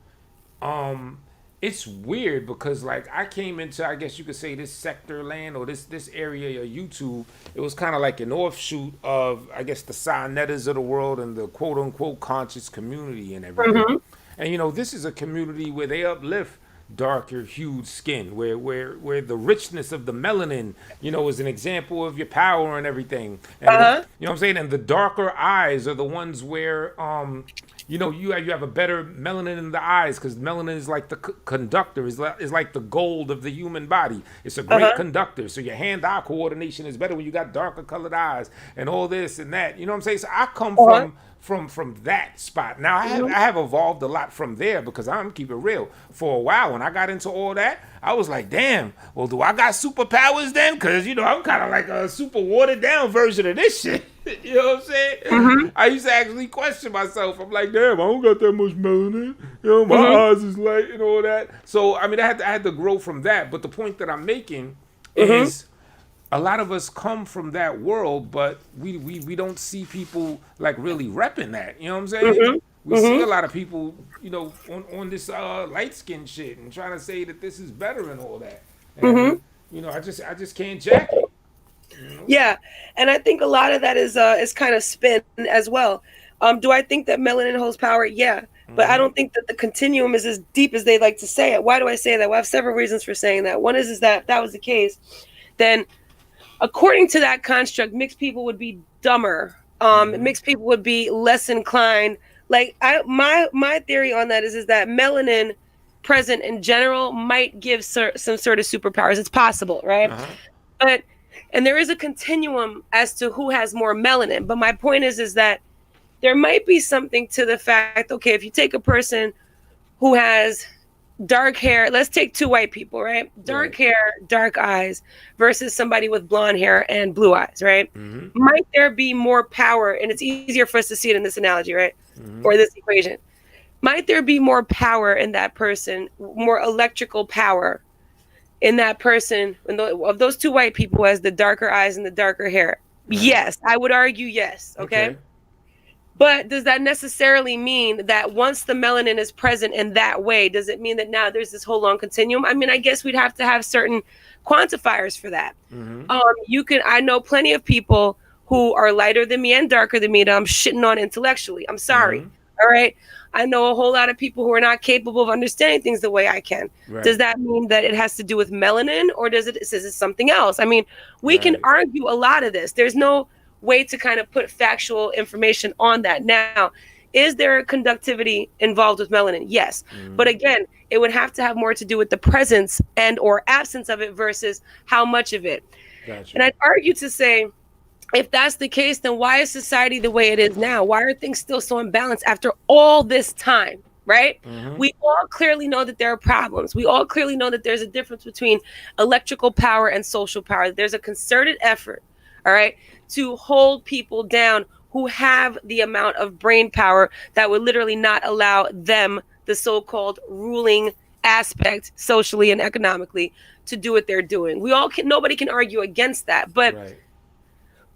It's weird because like I came into, I guess you could say, this sector land or this area of YouTube. It was kind of like an offshoot of, I guess, the Sinettas of the world and the quote unquote conscious community and everything. And you know, this is a community where they uplift darker hued skin, where the richness of the melanin, you know, is an example of your power and everything. And you know what I'm saying? And the darker eyes are the ones where you know, you have a better melanin in the eyes, because melanin is like the conductor, is like the gold of the human body. It's a great conductor. So your hand-eye coordination is better when you got darker colored eyes and all this and that. You know what I'm saying? So I come from that spot. Now I have evolved a lot from there, because I'm keep it real. For a while when I got into all that, I was like, damn, well, do I got superpowers then? Because, you know, I'm kind of like a super watered down version of this shit. You know what I'm saying? I used to actually question myself. I'm like, damn, I don't got that much melanin. You know, my eyes is light and all that. So, I mean, I had to grow from that. But the point that I'm making is a lot of us come from that world, but we don't see people like really repping that. You know what I'm saying? We see a lot of people, you know, on this light skin shit and trying to say that this is better and all that. And, you know, I just can't jack it. You know? Yeah, and I think a lot of that is kind of spin as well. Do I think that melanin holds power? Yeah, but I don't think that the continuum is as deep as they like to say it. Why do I say that? Well, I have several reasons for saying that. One is that if that was the case, then according to that construct, mixed people would be dumber. Mixed people would be less inclined. Like my theory on that is that melanin present in general might give some sort of superpowers. It's possible, right? And there is a continuum as to who has more melanin. But my point is that there might be something to the fact, okay, if you take a person who has dark hair, let's take two white people, right? Dark hair, dark eyes versus somebody with blonde hair and blue eyes, right? Might there be more power? And it's easier for us to see it in this analogy, right? Or this equation. Might there be more power in that person, more electrical power in that person, of those two white people who has the darker eyes and the darker hair? Yes, I would argue yes, okay? But does that necessarily mean that once the melanin is present in that way, does it mean that now there's this whole long continuum? I mean, I guess we'd have to have certain quantifiers for that. I know plenty of people who are lighter than me and darker than me that I'm shitting on intellectually. I'm sorry. All right. I know a whole lot of people who are not capable of understanding things the way I can. Does that mean that it has to do with melanin, or is it something else? I mean, we can argue a lot of this. There's no way to kind of put factual information on that. Now, is there conductivity involved with melanin? Yes. But again, it would have to have more to do with the presence and or absence of it versus how much of it. And I'd argue to say, if that's the case, then why is society the way it is now? Why are things still so imbalanced after all this time, right? We all clearly know that there are problems. We all clearly know that there's a difference between electrical power and social power. There's a concerted effort, all right, to hold people down who have the amount of brain power that would literally not allow them the so-called ruling aspect socially and economically to do what they're doing. Nobody can argue against that, but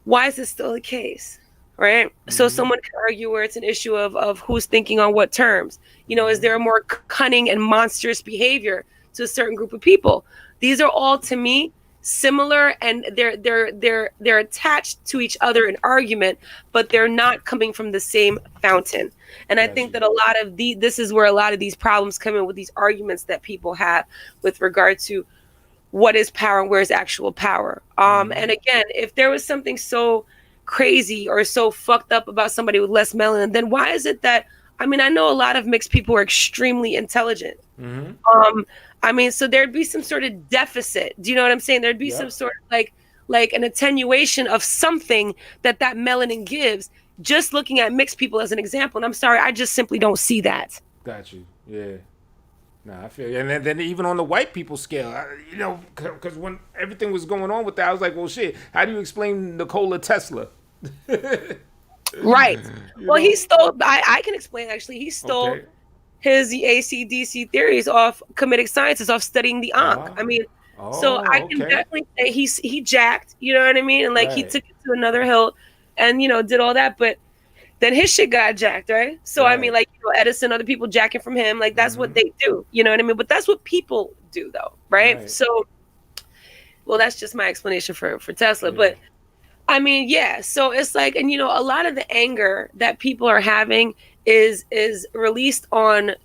why is this still the case? Right. So someone can argue where it's an issue of who's thinking on what terms. Is there a more cunning and monstrous behavior to a certain group of people? These are all, to me, similar, and they're attached to each other in argument, but they're not coming from the same fountain. And I think that a lot of this is where a lot of these problems come in with these arguments that people have with regard to what is power and where is actual power. And again, if there was something so crazy or so fucked up about somebody with less melanin, then why is it that, I know a lot of mixed people are extremely intelligent. So there'd be some sort of deficit. Do you know what I'm saying? There'd be some sort of like an attenuation of something that melanin gives, just looking at mixed people as an example. And I'm sorry, I just simply don't see that. Got you. Yeah. Nah, I feel you. And then even on the white people scale, because when everything was going on with that, I was like, well, shit, how do you explain Nikola Tesla? Right. He stole, I can explain, actually, he stole his AC/DC theories off comedic sciences, off studying the Ankh. So I can definitely say he jacked, you know what I mean? And he took it to another hill and, did all that. But then his shit got jacked, right? So, Edison, other people jacking from him, that's what they do, you know what I mean? But that's what people do, though, right? So, well, that's just my explanation for Tesla. But, so it's and, a lot of the anger that people are having is released on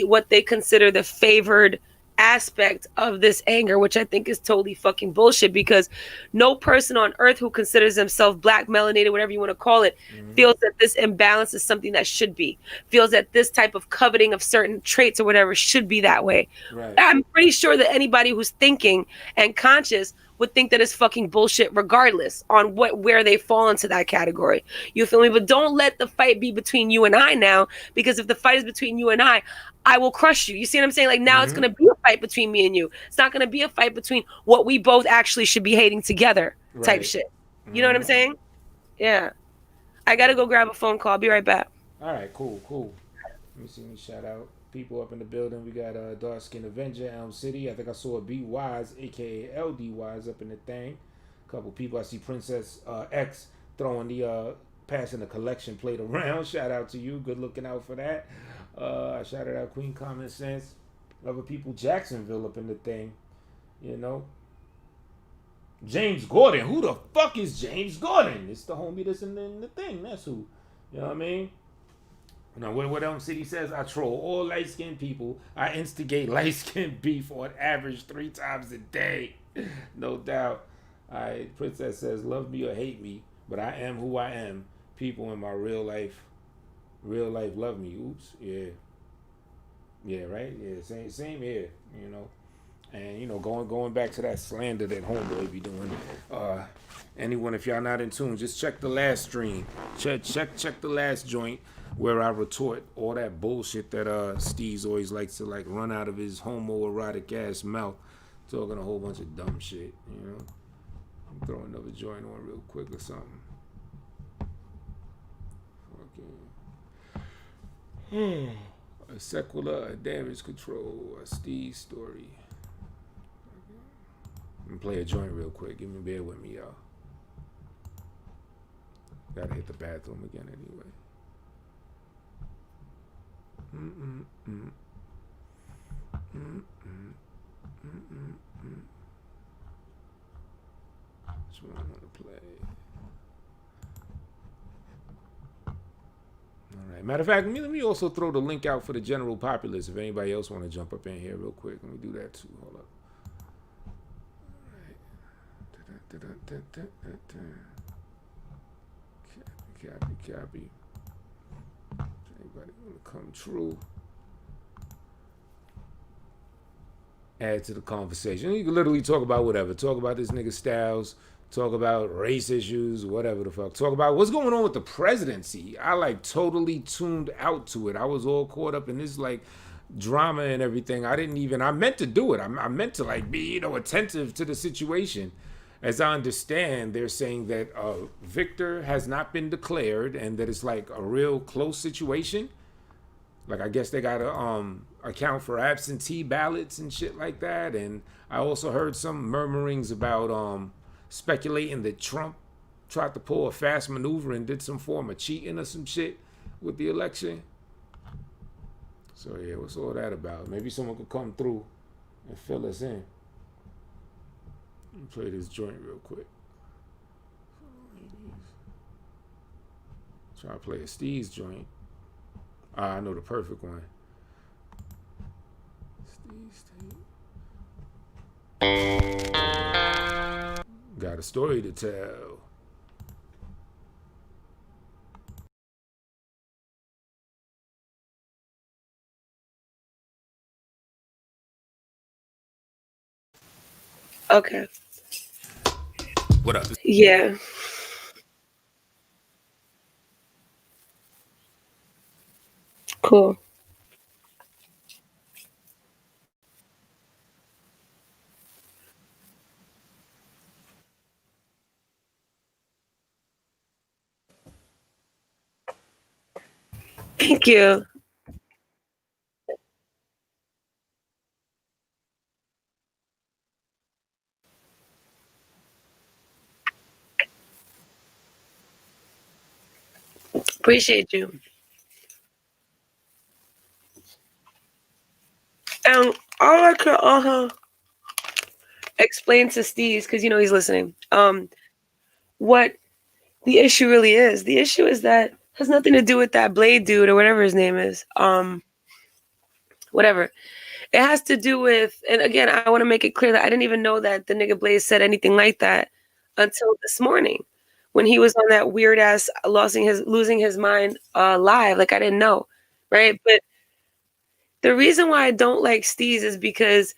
what they consider the favored aspect of this anger, which I think is totally fucking bullshit, because no person on earth who considers themselves black, melanated, whatever you want to call it, feels that this imbalance is something that should be, feels that this type of coveting of certain traits or whatever should be that way. I'm pretty sure that anybody who's thinking and conscious would think that it's fucking bullshit regardless on where they fall into that category. You feel me? But don't let the fight be between you and I now, because if the fight is between you and I will crush you. You see what I'm saying? Now it's going to be a fight between me and you. It's not going to be a fight between what we both actually should be hating together type shit. You know what I'm saying? Yeah. I got to go grab a phone call. I'll be right back. All right, cool. Let me see me shout out people up in the building. We got Dark Skin Avenger, Elm City. I think I saw B Wise, aka LD Wise, up in the thing. A couple people. I see Princess X throwing passing the collection plate around. Shout out to you. Good looking out for that. I shouted out Queen Common Sense. Other people, Jacksonville up in the thing. James Gordon. Who the fuck is James Gordon? It's the homie that's in the thing. That's who. You know what I mean? Now, what Elm City says, I troll all light-skinned people. I instigate light-skinned beef on average 3 times a day. No doubt. All right, Princess says, love me or hate me, but I am who I am. People in my real life love me. Oops. Yeah, right? Yeah, same here, And, going back to that slander that homeboy be doing. Anyone, if y'all not in tune, just check the last stream. Check the last joint, where I retort all that bullshit that Steeze always likes to run out of his homoerotic ass mouth, talking a whole bunch of dumb shit, Throw another joint on real quick or something. A Sequelae, a damage control, a Steeze story. I'm gonna play a joint real quick. Bear with me, y'all. Gotta hit the bathroom again anyway. Which one I want to play? All right. Matter of fact, let me also throw the link out for the general populace if anybody else want to jump up in here real quick. Let me do that too. Hold up. All right. Copy. Anybody want to come true? Add to the conversation. You can literally talk about whatever. Talk about this nigga Styles. Talk about race issues, whatever the fuck. Talk about what's going on with the presidency. I totally tuned out to it. I was all caught up in this drama and everything. I meant to do it. I meant to be, attentive to the situation. As I understand, they're saying that Victor has not been declared and that it's a real close situation. Like I guess they gotta account for absentee ballots and shit like that. And I also heard some murmurings about speculating that Trump tried to pull a fast maneuver and did some form of cheating or some shit with the election. So yeah, what's all that about? Maybe someone could come through and fill us in. Let me play this joint real quick. Try to play a Steeze joint. I know the perfect one. Steeze tape. Got a story to tell. Okay. What up? Yeah. Cool. Thank you. Appreciate you. And all I could explain to Steeze, because you know he's listening, what the issue really is. The issue is that has nothing to do with that Blade dude or whatever his name is. Whatever. It has to do with, and again, I want to make it clear that I didn't even know that the nigga Blaze said anything like that until this morning when he was on that weird ass losing his mind live. Like I didn't know, right? But the reason why I don't like Steeze is because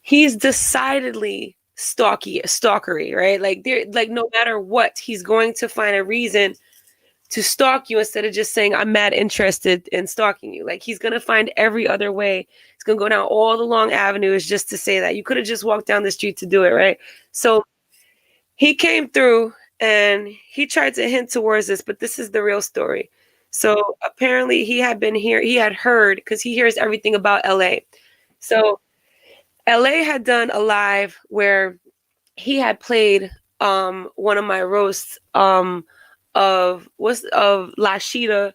he's decidedly stalkery, right? Like no matter what, he's going to find a reason to stalk you instead of just saying I'm mad interested in stalking you. Like he's gonna find every other way. He's gonna go down all the long avenues just to say that. You could have just walked down the street to do it, right? So he came through and he tried to hint towards this, but this is the real story. So apparently he had been here, he had heard, because he hears everything about LA. So LA had done a live where he had played one of my roasts of Lashida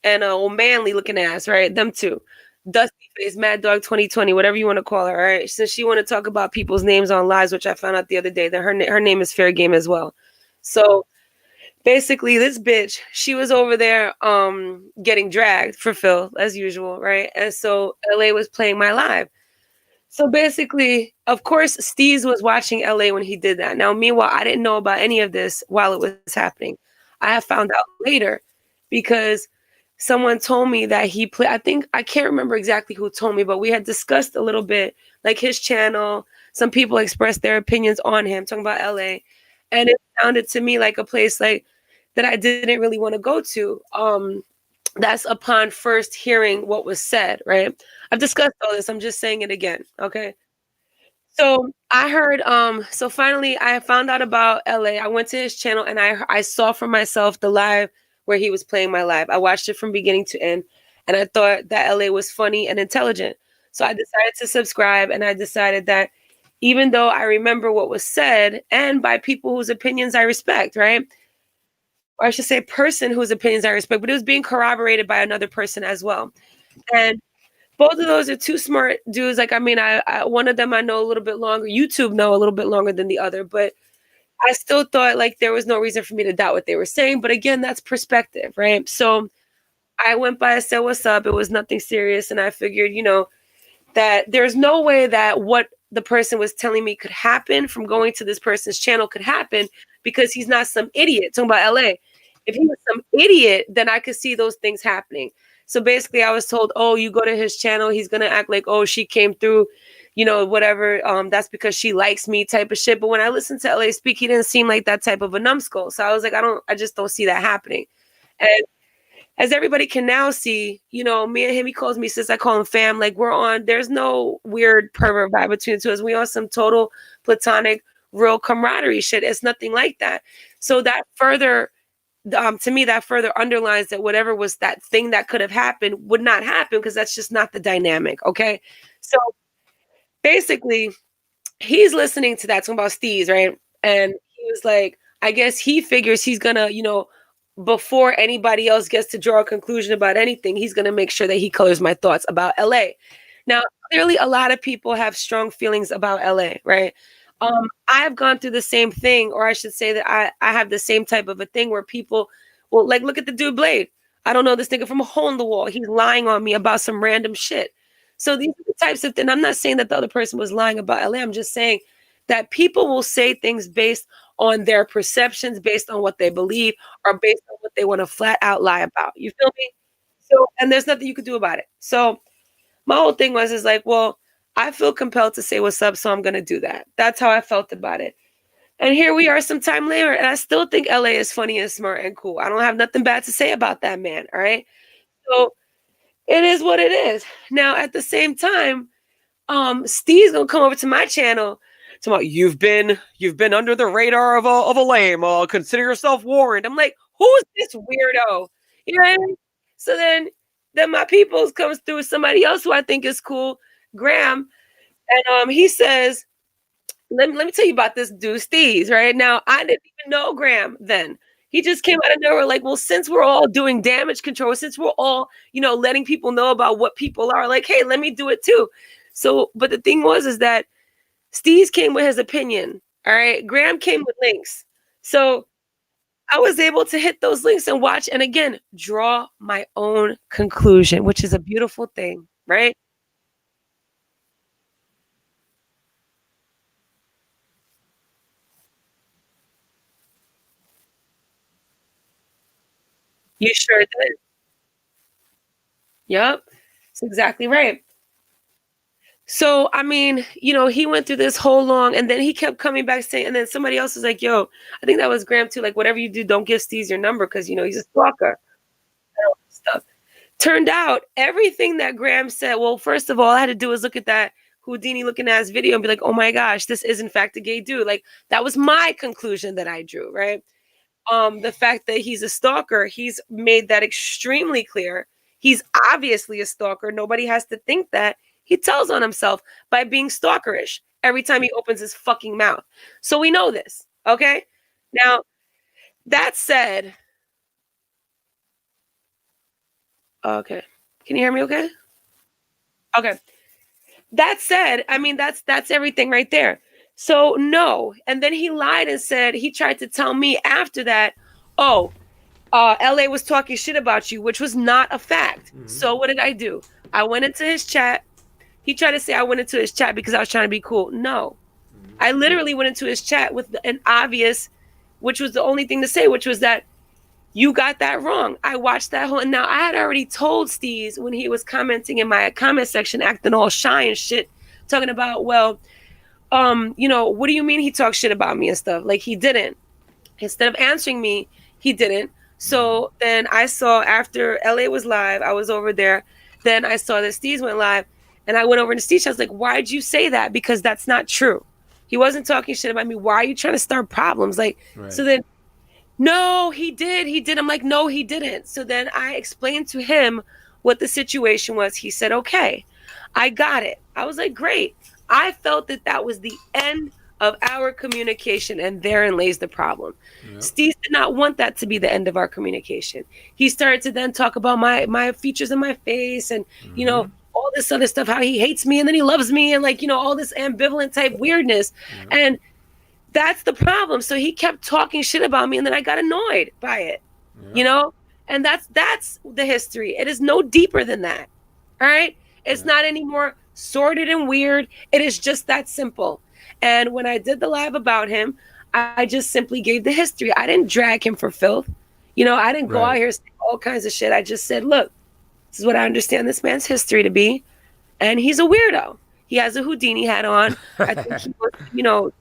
and old manly looking ass, right? Them two. Dusty Face, Mad Dog 2020, whatever you want to call her, all right? Since she want to talk about people's names on lives, which I found out the other day that her name is Fair Game as well. So basically this bitch, she was over there getting dragged for Phil as usual, right? And so LA was playing my live. So basically, of course, Steeze was watching LA when he did that. Now, meanwhile, I didn't know about any of this while it was happening. I have found out later because someone told me that he played. I can't remember exactly who told me, but we had discussed a little bit, like his channel. Some people expressed their opinions on him, talking about LA. And it sounded to me like a place like that I didn't really want to go to. That's upon first hearing what was said, right? I've discussed all this. I'm just saying it again. Okay. So I heard, so finally I found out about LA. I went to his channel and I saw for myself the live where he was playing my live. I watched it from beginning to end and I thought that LA was funny and intelligent. So I decided to subscribe and I decided that even though I remember what was said and by people whose opinions I respect, right? Or I should say person whose opinions I respect, but it was being corroborated by another person as well. And both of those are two smart dudes. Like, I mean, I one of them I know a little bit longer. YouTube know a little bit longer than the other, but I still thought like there was no reason for me to doubt what they were saying. But again, that's perspective, right? So I went by and said, what's up? It was nothing serious. And I figured, that there's no way that what the person was telling me could happen from going to this person's channel could happen because he's not some idiot. Talking about LA. If he was some idiot, then I could see those things happening. So basically I was told, oh, you go to his channel, he's going to act like, oh, she came through, whatever. That's because she likes me type of shit. But when I listened to LA speak, he didn't seem like that type of a numbskull. So I was like, I just don't see that happening. And as everybody can now see, me and him, he calls me sis, I call him fam. Like there's no weird pervert vibe between the two of us. We on some total platonic, real camaraderie shit. It's nothing like that. So that further to me, that further underlines that whatever was that thing that could have happened would not happen because that's just not the dynamic. Okay. So basically, he's listening to that talking about Steeze, right? And he was like, I guess he figures he's gonna, before anybody else gets to draw a conclusion about anything, he's gonna make sure that he colors my thoughts about LA. Now, clearly, a lot of people have strong feelings about LA, right? I've gone through the same thing, or I should say that I have the same type of a thing where people will like look at the dude Blade. I don't know this nigga from a hole in the wall. He's lying on me about some random shit. So these are the types of things. I'm not saying that the other person was lying about LA. I'm just saying that people will say things based on their perceptions, based on what they believe, or based on what they want to flat out lie about. You feel me? So, and there's nothing you could do about it. So my whole thing is like, well, I feel compelled to say what's up, so I'm going to do that. That's how I felt about it. And here we are some time later, and I still think LA is funny and smart and cool. I don't have nothing bad to say about that man, all right? So it is what it is. Now, at the same time, Steve's going to come over to my channel talking about, you've been under the radar of a lame. Consider yourself warned. I'm like, who's this weirdo? You know what I mean? So then my peoples comes through with somebody else who I think is cool, Graham, and he says, let me tell you about this dude, Steeze, right? Now, I didn't even know Graham then. He just came out of nowhere like, well, since we're all doing damage control, since we're all, letting people know about what people are, like, hey, let me do it too. So, but the thing is that Steeze came with his opinion, all right? Graham came with links. So I was able to hit those links and watch, and again, draw my own conclusion, which is a beautiful thing, right? You sure did. Yep. That's exactly right. So, I mean, he went through this whole long, and then he kept coming back saying, and then somebody else was like, yo, I think that was Graham too. Like, whatever you do, don't give Steeze your number because, he's a stalker. Stuff. Turned out everything that Graham said, well, first of all I had to do was look at that Houdini looking ass video and be like, oh my gosh, this is in fact a gay dude. Like, that was my conclusion that I drew, right? The fact that he's a stalker, he's made that extremely clear. He's obviously a stalker. Nobody has to think that. He tells on himself by being stalkerish every time he opens his fucking mouth. So we know this, okay? Now, that said, okay. Can you hear me okay? Okay. That said, I mean, that's everything right there. So no. And then he lied and said, he tried to tell me after that, LA was talking shit about you, which was not a fact. Mm-hmm. So what did I do? I went into his chat. He tried to say I went into his chat because I was trying to be cool. No. Mm-hmm. I literally went into his chat with an obvious, which was the only thing to say, which was that you got that wrong. I watched that whole, and now I had already told Steeze when he was commenting in my comment section, acting all shy and shit, talking about, well, what do you mean he talks shit about me and stuff? Like, he didn't. Instead of answering me, he didn't. So then I saw after LA was live, I was over there. Then I saw that Steeze went live, and I went over to Steeze. I was like, why'd you say that? Because that's not true. He wasn't talking shit about me. Why are you trying to start problems? Like, right. So then, no, he did. I'm like, no, he didn't. So then I explained to him what the situation was. He said, okay, I got it. I was like, great. I felt that was the end of our communication, and therein lays the problem. Yep. Steve did not want that to be the end of our communication. He started to then talk about my features in my face and, all this other stuff, how he hates me and then he loves me and all this ambivalent type weirdness. Yep. And that's the problem. So he kept talking shit about me, and then I got annoyed by it, and that's the history. It is no deeper than that. All right. It's not any more sordid and weird. It is just that simple. And when I did the live about him, I just simply gave the history. I didn't drag him for filth. I didn't go out here saying all kinds of shit. I just said, look, this is what I understand this man's history to be. And he's a weirdo. He has a Houdini hat on. I think he was,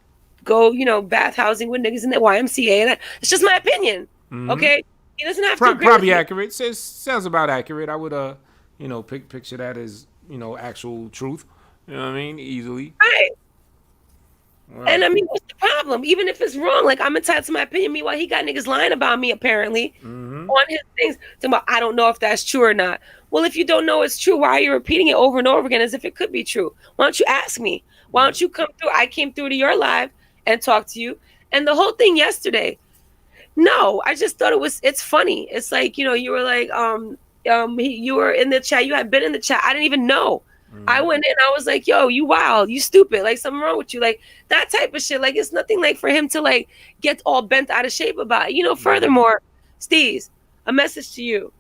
go, bath housing with niggas in the YMCA. And it's just my opinion. Mm-hmm. Okay. He doesn't have to agree probably with accurate. Sounds about accurate. I would, picture that as, actual truth. You know what I mean? Easily. Right. Right. And I mean, what's the problem? Even if it's wrong, like I'm entitled to my opinion. Meanwhile, he got niggas lying about me apparently on his things. Talking about, I don't know if that's true or not. Well, if you don't know it's true, why are you repeating it over and over again as if it could be true? Why don't you ask me? Why don't you come through? I came through to your live and talked to you. And the whole thing yesterday, no, I just thought it's funny. It's like, you know, you were like, you were in the chat. You had been in the chat. I didn't even know. I went in. I was like, yo, you wild. You stupid. Like something wrong with you. Like that type of shit. Like it's nothing like for him to like get all bent out of shape about it. You know, furthermore, Steeze, a message to you.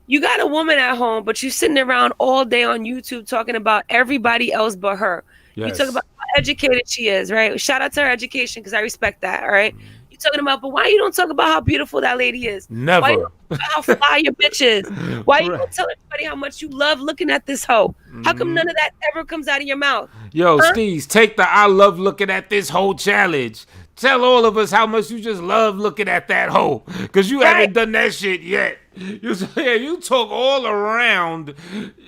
You got a woman at home, but you're sitting around all day on YouTube talking about everybody else but her. Yes. You talk about how educated she is, right? Shout out to her education because I respect that, all right? You're talking about, but why you don't talk about how beautiful that lady is? Never. Why you don't talk about how fly your bitch is? Why you don't tell everybody how much you love looking at this hoe? How come none of that ever comes out of your mouth? Yo, Steeze, take the I love looking at this whole challenge. Tell all of us how much you just love looking at that hoe. Because you haven't done that shit yet. You talk all around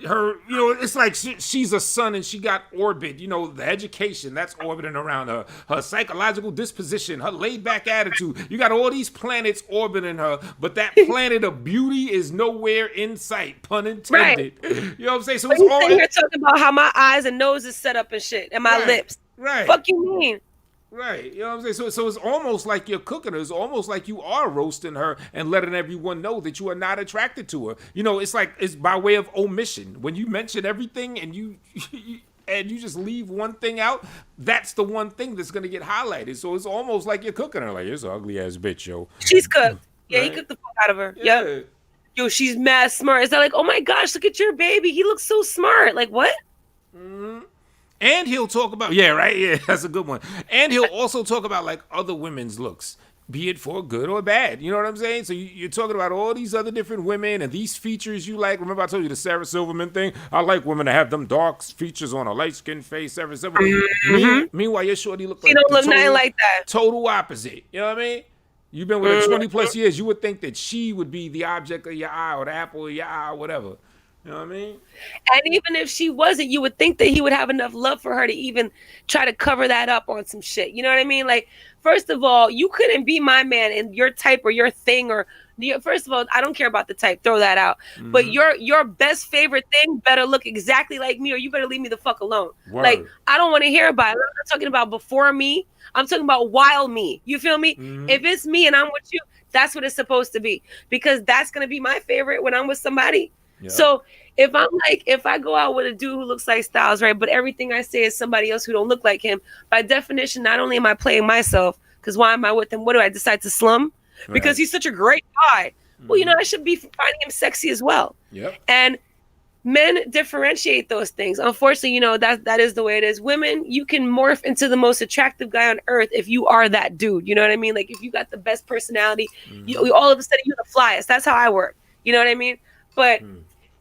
her. You know, it's like she's a sun and she got orbit. You know, the education, that's orbiting around her. Her psychological disposition, her laid-back attitude. You got all these planets orbiting her, but that planet of beauty is nowhere in sight, pun intended. You know what I'm saying? So it's all... You're talking about how my eyes and nose is set up and shit, and my lips. Right. Fuck you mean? Right, you know what I'm saying? So it's almost like you're cooking her. It's almost like you are roasting her and letting everyone know that you are not attracted to her. You know, it's like it's by way of omission. When you mention everything and you just leave one thing out, that's the one thing that's gonna get highlighted. So it's almost like you're cooking her. Like, it's an ugly ass bitch, yo. She's cooked. Yeah, right? He cooked the fuck out of her. Yeah. Yep. Yo, she's mad smart. Is that like, oh my gosh, look at your baby. He looks so smart. Like what? And he'll talk about, that's a good one. And he'll also talk about like other women's looks, be it for good or bad. You know what I'm saying? So you're talking about all these other different women and these features you like. Remember I told you the Sarah Silverman thing? I like women that have them dark features on a light-skinned face. Sarah Silverman. Meanwhile, your shorty look like don't look nothing like that. Total opposite. You know what I mean? You've been with her 20 plus years. You would think that she would be the object of your eye or the apple of your eye or whatever. You know what I mean? And even if she wasn't, you would think that he would have enough love for her to even try to cover that up on some shit. You know what I mean? Like, first of all, you couldn't be my man and your type or your thing or first of all, I don't care about the type. Throw that out. But your best favorite thing better look exactly like me or you better leave me the fuck alone. Word. Like, I don't want to hear about it. I'm not talking about before me. I'm talking about while me. You feel me? If it's me and I'm with you, that's what it's supposed to be. Because that's going to be my favorite when I'm with somebody. Yeah. So if I go out with a dude who looks like Styles, right, but everything I say is somebody else who don't look like him, by definition, not only am I playing myself, because why am I with him? What do I decide to slum? Right. Because he's such a great guy. Well, you know, I should be finding him sexy as well. Yep. And men differentiate those things. Unfortunately, you know, that is the way it is. Women, you can morph into the most attractive guy on earth if you are that dude. You know what I mean? Like if you got the best personality, you all of a sudden you're the flyest. That's how I work. You know what I mean? But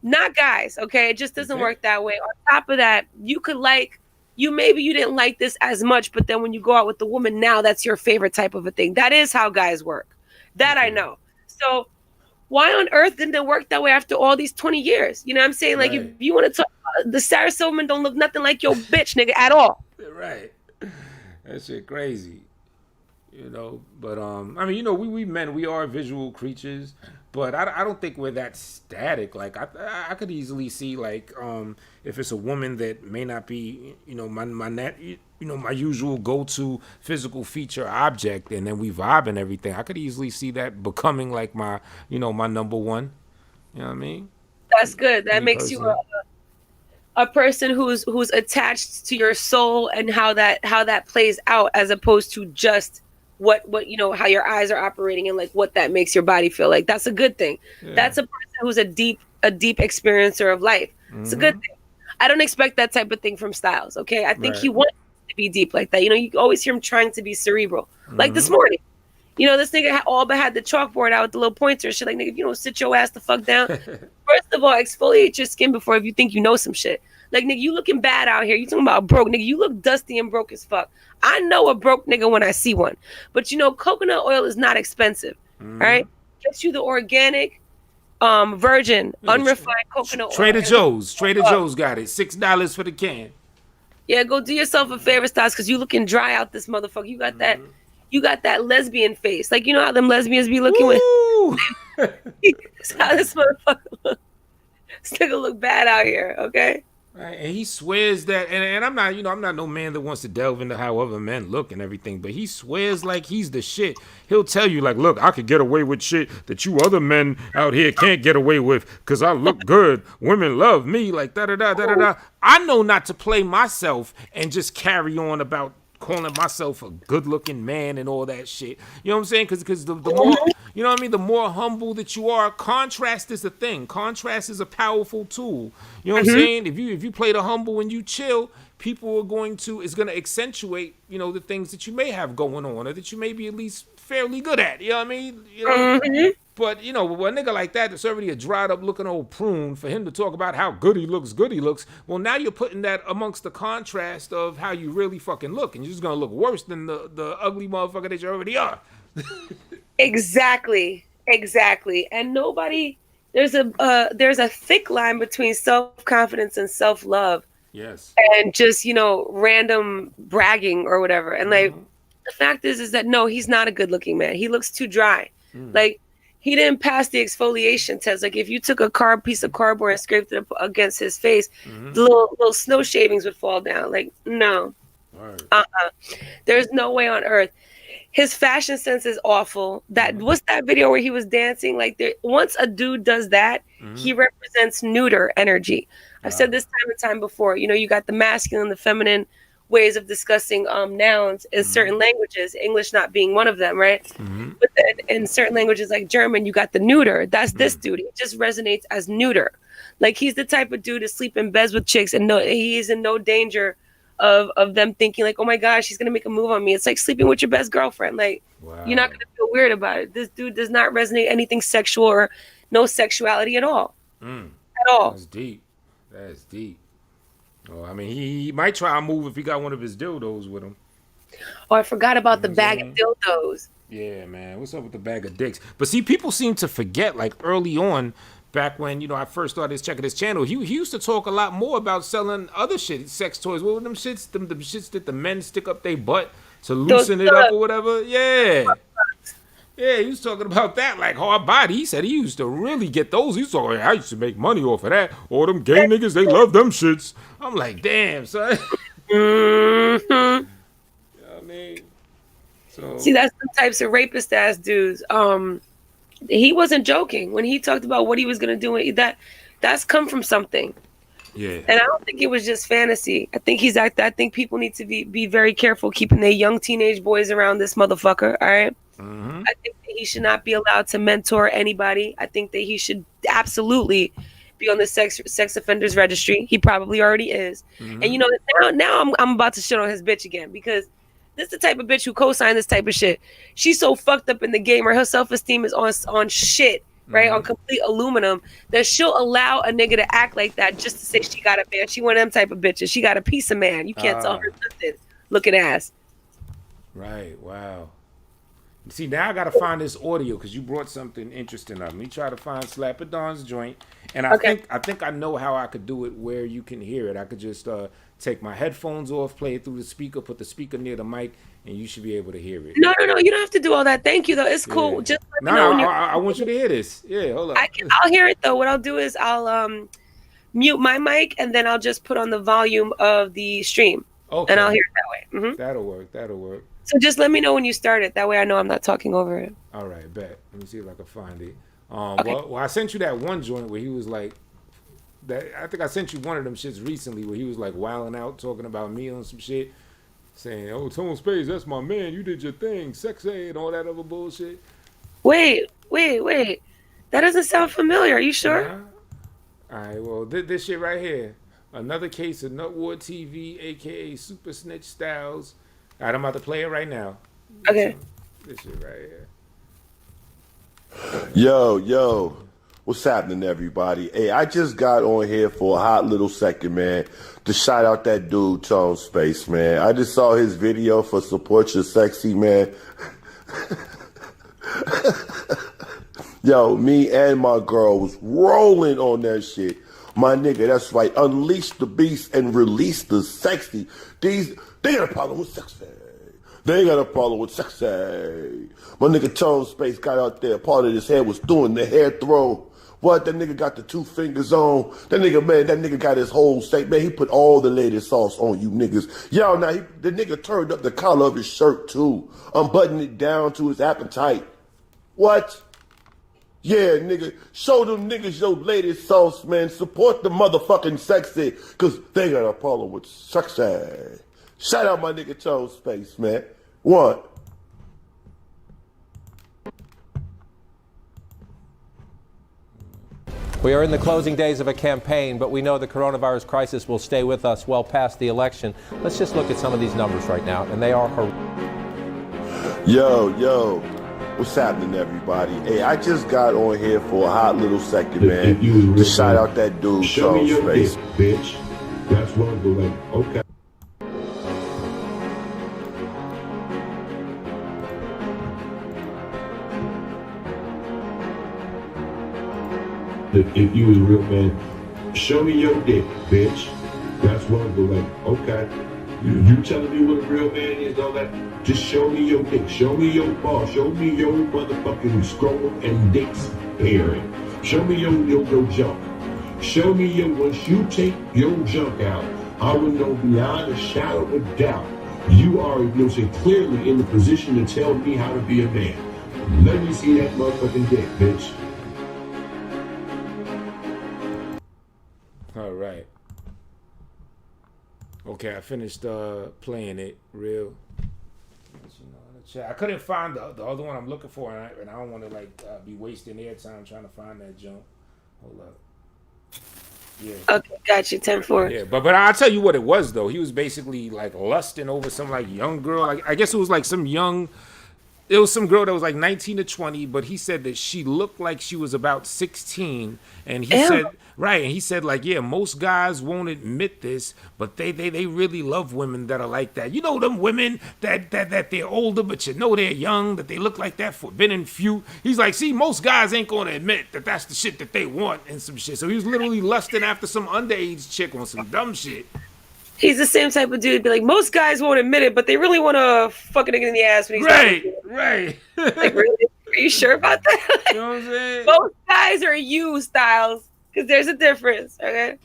not guys, okay? It just doesn't work that way. On top of that, you could maybe you didn't like this as much, but then when you go out with the woman now, that's your favorite type of a thing. That is how guys work. That I know. So why on earth didn't it work that way after all these 20 years? You know what I'm saying? Like if you want to talk about the Sarah Silverman don't look nothing like your bitch, nigga, at all. Right. That shit crazy. You know, but I mean, you know, we men, we are visual creatures, but I don't think we're that static. Like I could easily see like if it's a woman that may not be, you know, my usual go-to physical feature object, and then we vibe and everything. I could easily see that becoming like my, you know, my number one. You know what I mean? That's good. That makes you a person who's attached to your soul and how that plays out, as opposed to just what you know, how your eyes are operating and like what that makes your body feel like. That's a good thing. That's a person who's a deep experiencer of life. It's a good thing. I don't expect that type of thing from Styles. Okay, I think he wants to be deep like that. You know, you always hear him trying to be cerebral. Like this morning, you know, this nigga all but had the chalkboard out with the little pointer and shit. Like, nigga, if you don't sit your ass the fuck down, first of all, exfoliate your skin before if you think you know some shit. Like, nigga, you looking bad out here. You talking about broke, nigga. You look dusty and broke as fuck. I know a broke nigga when I see one. But, you know, coconut oil is not expensive, right? Gets you the organic, virgin, unrefined coconut oil. Trader Joe's got it. $6 for the can. Yeah, go do yourself a favor, Steeze, because you looking dry out this motherfucker. You got that lesbian face. Like, you know how them lesbians be looking with. That's how this motherfucker look. This nigga look bad out here, okay? Right, and he swears that, and I'm not, I'm not no man that wants to delve into how other men look and everything, but he swears like he's the shit. He'll tell you, like, look, I could get away with shit that you other men out here can't get away with because I look good. Women love me, like, da-da-da. I know not to play myself and just carry on about calling myself a good-looking man and all that shit. You know what I'm saying? Because the more, you know what I mean, the more humble that you are, contrast is a thing. Contrast is a powerful tool. You know what I'm saying? If you play the humble and you chill, people are going to accentuate, the things that you may have going on or that you may be at least fairly good at. You know what I mean? But, with a nigga like that that's already a dried up looking old prune, for him to talk about how good he looks, well, now you're putting that amongst the contrast of how you really fucking look. And you're just going to look worse than the ugly motherfucker that you already are. Exactly. And there's a thick line between self-confidence and self-love. Yes. And just, random bragging or whatever. And like, the fact is that no, he's not a good looking man. He looks too dry. Like, he didn't pass the exfoliation test. Like, if you took a piece of cardboard and scraped it up against his face, the little snow shavings would fall down. Like, no. There's no way on earth. His fashion sense is awful. What's that video where he was dancing? Like, once a dude does that, he represents neuter energy. I've said this time and time before. You got the masculine, the feminine ways of discussing nouns in certain languages, English not being one of them, right? But then in certain languages like German, you got the neuter. That's this dude. He just resonates as neuter. Like, he's the type of dude to sleep in beds with chicks and he is in no danger of them thinking like, oh my gosh, he's gonna make a move on me. It's like sleeping with your best girlfriend. Like, you're not gonna feel weird about it. This dude does not resonate anything sexual or no sexuality at all. At all. That's deep. Oh, I mean, he might try a move if he got one of his dildos with him. Oh, I forgot about the bag of dildos. Yeah, man. What's up with the bag of dicks? But see, people seem to forget, like, early on, back when, I first started checking his channel, he used to talk a lot more about selling other shit, sex toys. What were them shits? Them shits that the men stick up their butt to loosen it up or whatever? Yeah. Yeah, he was talking about that, like hard body. He said he used to really get those. He was talking, I used to make money off of that. All them gay niggas, they love them shits. I'm like, damn, son. You know what I mean? So, see, that's the types of rapist ass dudes. He wasn't joking when he talked about what he was gonna do. That's come from something. Yeah. And I don't think it was just fantasy. I think I think people need to be very careful keeping their young teenage boys around this motherfucker. All right. I think that he should not be allowed to mentor anybody. I think that he should absolutely be on the sex offenders registry. He probably already is. And now I'm about to shit on his bitch again, because this is the type of bitch who co-signed this type of shit. She's so fucked up in the game where her self-esteem is on shit, right? On complete aluminum, that she'll allow a nigga to act like that just to say she got a man. She one of them type of bitches. She got a piece of man. You can't tell her nothing. Looking ass. Right. Wow. See, now I gotta find this audio because you brought something interesting up. Let me try to find Slap It Don's joint, and I think I know how I could do it where you can hear it. I could just take my headphones off, play it through the speaker, put the speaker near the mic, and you should be able to hear it. No, you don't have to do all that. Thank you though. It's cool. Just let me know when I want you to hear this. Yeah, hold on. I'll hear it though. What I'll do is I'll mute my mic and then I'll just put on the volume of the stream. Okay. And I'll hear it that way. That'll work. So just let me know when you start it. That way I know I'm not talking over it. All right, bet. Let me see if I can find it. Okay. Well, I sent you that one joint where he was like, I think I sent you one of them shits recently where he was like wilding out, talking about me on some shit, saying, "Oh, Tone Space, that's my man. You did your thing, Sequelae, and all that other bullshit." Wait. That doesn't sound familiar. Are you sure? All right. Well, this shit right here, another case of Nut War TV, aka Super Snitch Styles. All right, I'm about to play it right now. Okay. This shit right here. Yo. What's happening, everybody? Hey, I just got on here for a hot little second, man, to shout out that dude, Tone Space, man. I just saw his video for Support Your Sexy, man. Yo, me and my girl was rolling on that shit. My nigga, that's right. Unleash the beast and release the sexy. They got a problem with sexy. They ain't got a problem with sexy. My nigga Tone Space got out there. Part of his hair was doing the hair throw. What? That nigga got the 2 fingers on. That nigga got his whole state. Man, he put all the latest sauce on you niggas. Y'all, now, the nigga turned up the collar of his shirt, too. Unbuttoned it down to his appetite. What? Yeah, nigga. Show them niggas your latest sauce, man. Support the motherfucking sexy, because they got a problem with sexy. Shout out my nigga Tone Space, man. What? We are in the closing days of a campaign, but we know the coronavirus crisis will stay with us well past the election. Let's just look at some of these numbers right now, and they are horrific. Yo. What's happening, everybody? Hey, I just got on here for a hot little second, man. To shout out that dude, Show me your Space. dick, bitch. That's what I'm doing. Okay. If you was a real man, show me your dick, bitch. That's what I'm doing. Okay. You telling me what a real man is, all that? Just show me your dick. Show me your ball. Show me your motherfucking scrotum and dicks pairing. Show me your junk. Show me your, once you take your junk out, I would know beyond a shadow of a doubt, you are, clearly in the position to tell me how to be a man. Let me see that motherfucking dick, bitch. All right. Okay, I finished playing it real. I couldn't find the other one I'm looking for, and I don't want to be wasting airtime trying to find that junk. Hold up. Yeah. Okay, got you. 10-4. Yeah, but I'll tell you what it was though. He was basically lusting over some young girl. I guess it was some young. It was some girl that was 19 to 20, but he said that she looked like she was about 16, and he said. Right, and he said most guys won't admit this, but they really love women that are like that. You know them women that they're older, but they're young, that they look like that, forbidden few. He's like, see, most guys ain't gonna admit that that's the shit that they want and some shit. So he was literally lusting after some underage chick on some dumb shit. He's the same type of dude. Be like, most guys won't admit it, but they really want to fuck a nigga in the ass when he's right. Really? Are you sure about that? You know what I'm saying? Most guys are you, Styles. Because there's a difference, okay?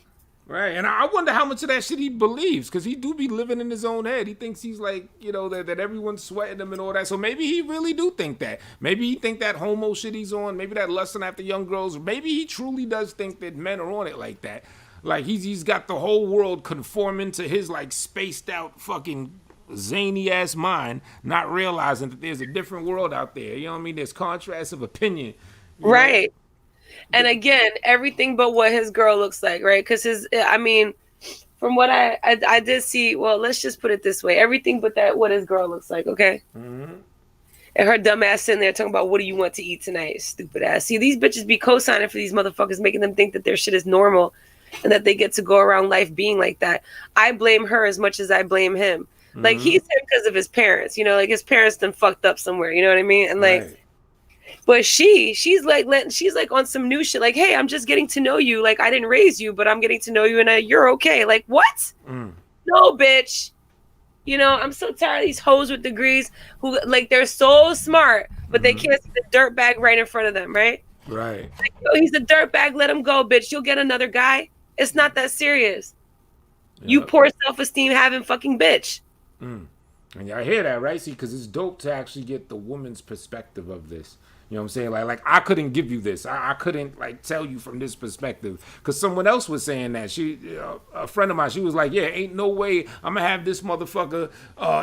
Right, and I wonder how much of that shit he believes, because he do be living in his own head. He thinks he's that everyone's sweating him and all that. So maybe he really do think that. Maybe he think that homo shit he's on, maybe that lusting after young girls, maybe he truly does think that men are on it like that. Like he's got the whole world conforming to his spaced out fucking zany ass mind, not realizing that there's a different world out there. You know what I mean? There's contrast of opinion. Right. Know? And again, everything but what his girl looks like, right? Because from what I did see, well, let's just put it this way. Everything but what his girl looks like, okay? Mm-hmm. And her dumb ass sitting there talking about, what do you want to eat tonight? Stupid ass. See, these bitches be co-signing for these motherfuckers, making them think that their shit is normal and that they get to go around life being like that. I blame her as much as I blame him. Mm-hmm. He's him because of his parents, his parents done fucked up somewhere, you know what I mean? And right. But she's on some new shit. Hey, I'm just getting to know you. I didn't raise you, but I'm getting to know you, and you're okay. What? Mm. No, bitch. I'm so tired of these hoes with degrees who they're so smart, but they can't see the dirt bag right in front of them, right? Right. He's a dirt bag. Let him go, bitch. You'll get another guy. It's not that serious. Yep. You poor self-esteem having fucking bitch. Mm. And y'all hear that, right? See, because it's dope to actually get the woman's perspective of this. You know what I'm saying? Like I couldn't give you this. I couldn't tell you from this perspective, because someone else was saying that. A friend of mine, she was like, yeah, ain't no way I'm gonna have this motherfucker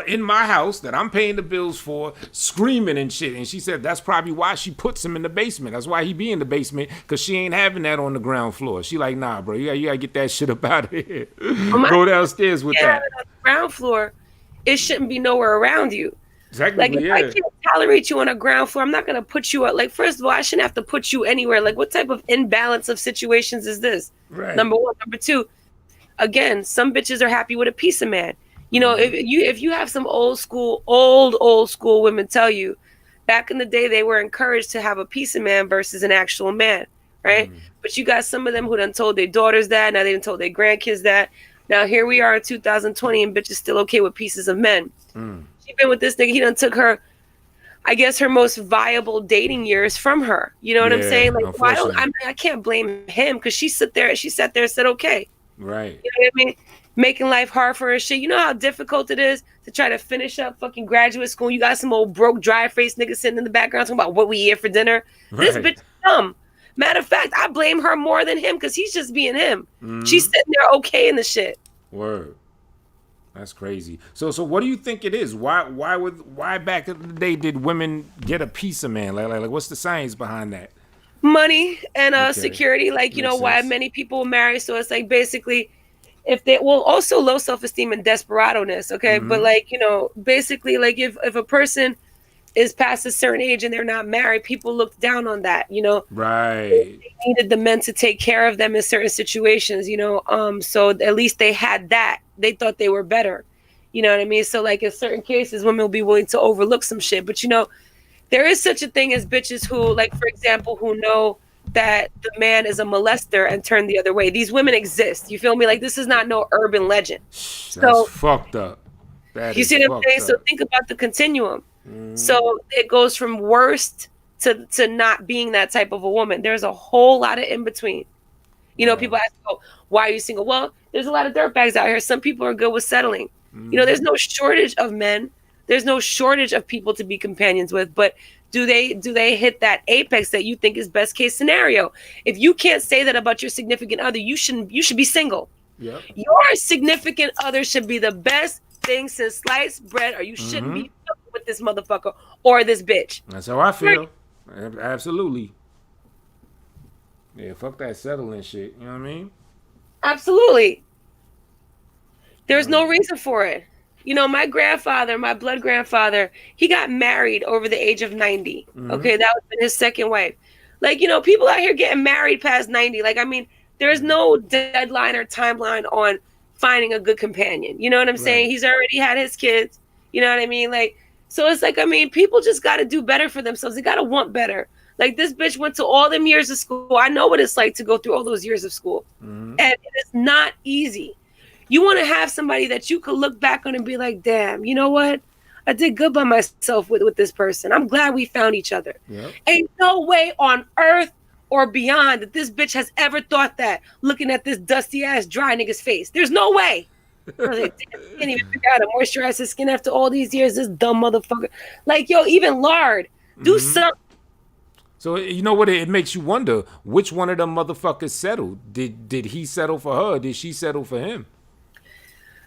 in my house that I'm paying the bills for, screaming and shit. And she said that's probably why she puts him in the basement. That's why he be in the basement, because she ain't having that on the ground floor. She like, nah, bro, you gotta get that shit up out of here. Go downstairs with that. On the ground floor, it shouldn't be nowhere around you. Exactly. If I can't tolerate you on a ground floor, I'm not gonna put you up. First of all, I shouldn't have to put you anywhere. What type of imbalance of situations is this? Right. Number one. Number two, again, some bitches are happy with a piece of man. If you have some old school women tell you, back in the day they were encouraged to have a piece of man versus an actual man, right? But you got some of them who done told their daughters that. Now they done told their grandkids that. Now here we are in 2020 and bitch is still okay with pieces of men. She been with this nigga. He done took her, I guess, her most viable dating years from her. You know what I'm saying? Like, I can't blame him because she sat there and said, okay. Right. You know what I mean? Making life hard for her and shit. You know how difficult it is to try to finish up fucking graduate school. You got some old broke, dry-faced nigga sitting in the background talking about what we eat for dinner. Right. This bitch is dumb. Matter of fact, I blame her more than him because he's just being him. She's sitting there okay in the shit. Word. That's crazy. So what do you think it is? Why back in the day did women get a piece of man? Like what's the science behind that? Money and security. Like, you know, why many people marry. So it's like basically if they also low self-esteem and desperadoness. Okay. But like, you know, basically like if a person is past a certain age and they're not married, people look down on that, you know. Right. They needed the men to take care of them in certain situations, you know. So at least they had that. They thought they were better. You know what I mean? So like in certain cases, women will be willing to overlook some shit. But you know, there is such a thing as bitches who, like, for example, who know that the man is a molester and turn the other way. These women exist. You feel me? Like, this is not no urban legend. That's fucked up. You see what I'm saying? So think about the continuum. So it goes from worst to not being that type of a woman. There's a whole lot of in between. You know, people ask, oh, why are you single? Well, there's a lot of dirtbags out here. Some people are good with settling. You know, there's no shortage of men. There's no shortage of people to be companions with. But do they hit that apex that you think is best case scenario? If you can't say that about your significant other, you should be single. Yep. Your significant other should be the best thing since sliced bread, or you shouldn't be fucking with this motherfucker or this bitch. That's how I feel. Absolutely. Yeah, fuck that settling shit. You know what I mean? Absolutely. There's no reason for it. You know, my grandfather, my blood grandfather, he got married over the age of 90. Okay, that was his second wife. Like, you know, people out here getting married past 90. Like, I mean, there's no deadline or timeline on finding a good companion. You know what I'm saying? He's already had his kids. You know what I mean? Like, so it's like, I mean, people just got to do better for themselves. They got to want better. Like, this bitch went to all them years of school. I know what it's like to go through all those years of school. And it's not easy. You want to have somebody that you could look back on and be like, damn, you know what? I did good by myself with this person. I'm glad we found each other. Yep. Ain't no way on earth or beyond that this bitch has ever thought that looking at this dusty ass dry nigga's face. There's no way. I was like, damn, I can't even figure out how to moisturize his skin after all these years. This dumb motherfucker. Like, yo, even lard, do something. So, you know what? It makes you wonder, which one of them motherfuckers settled? Did he settle for her? Or did she settle for him?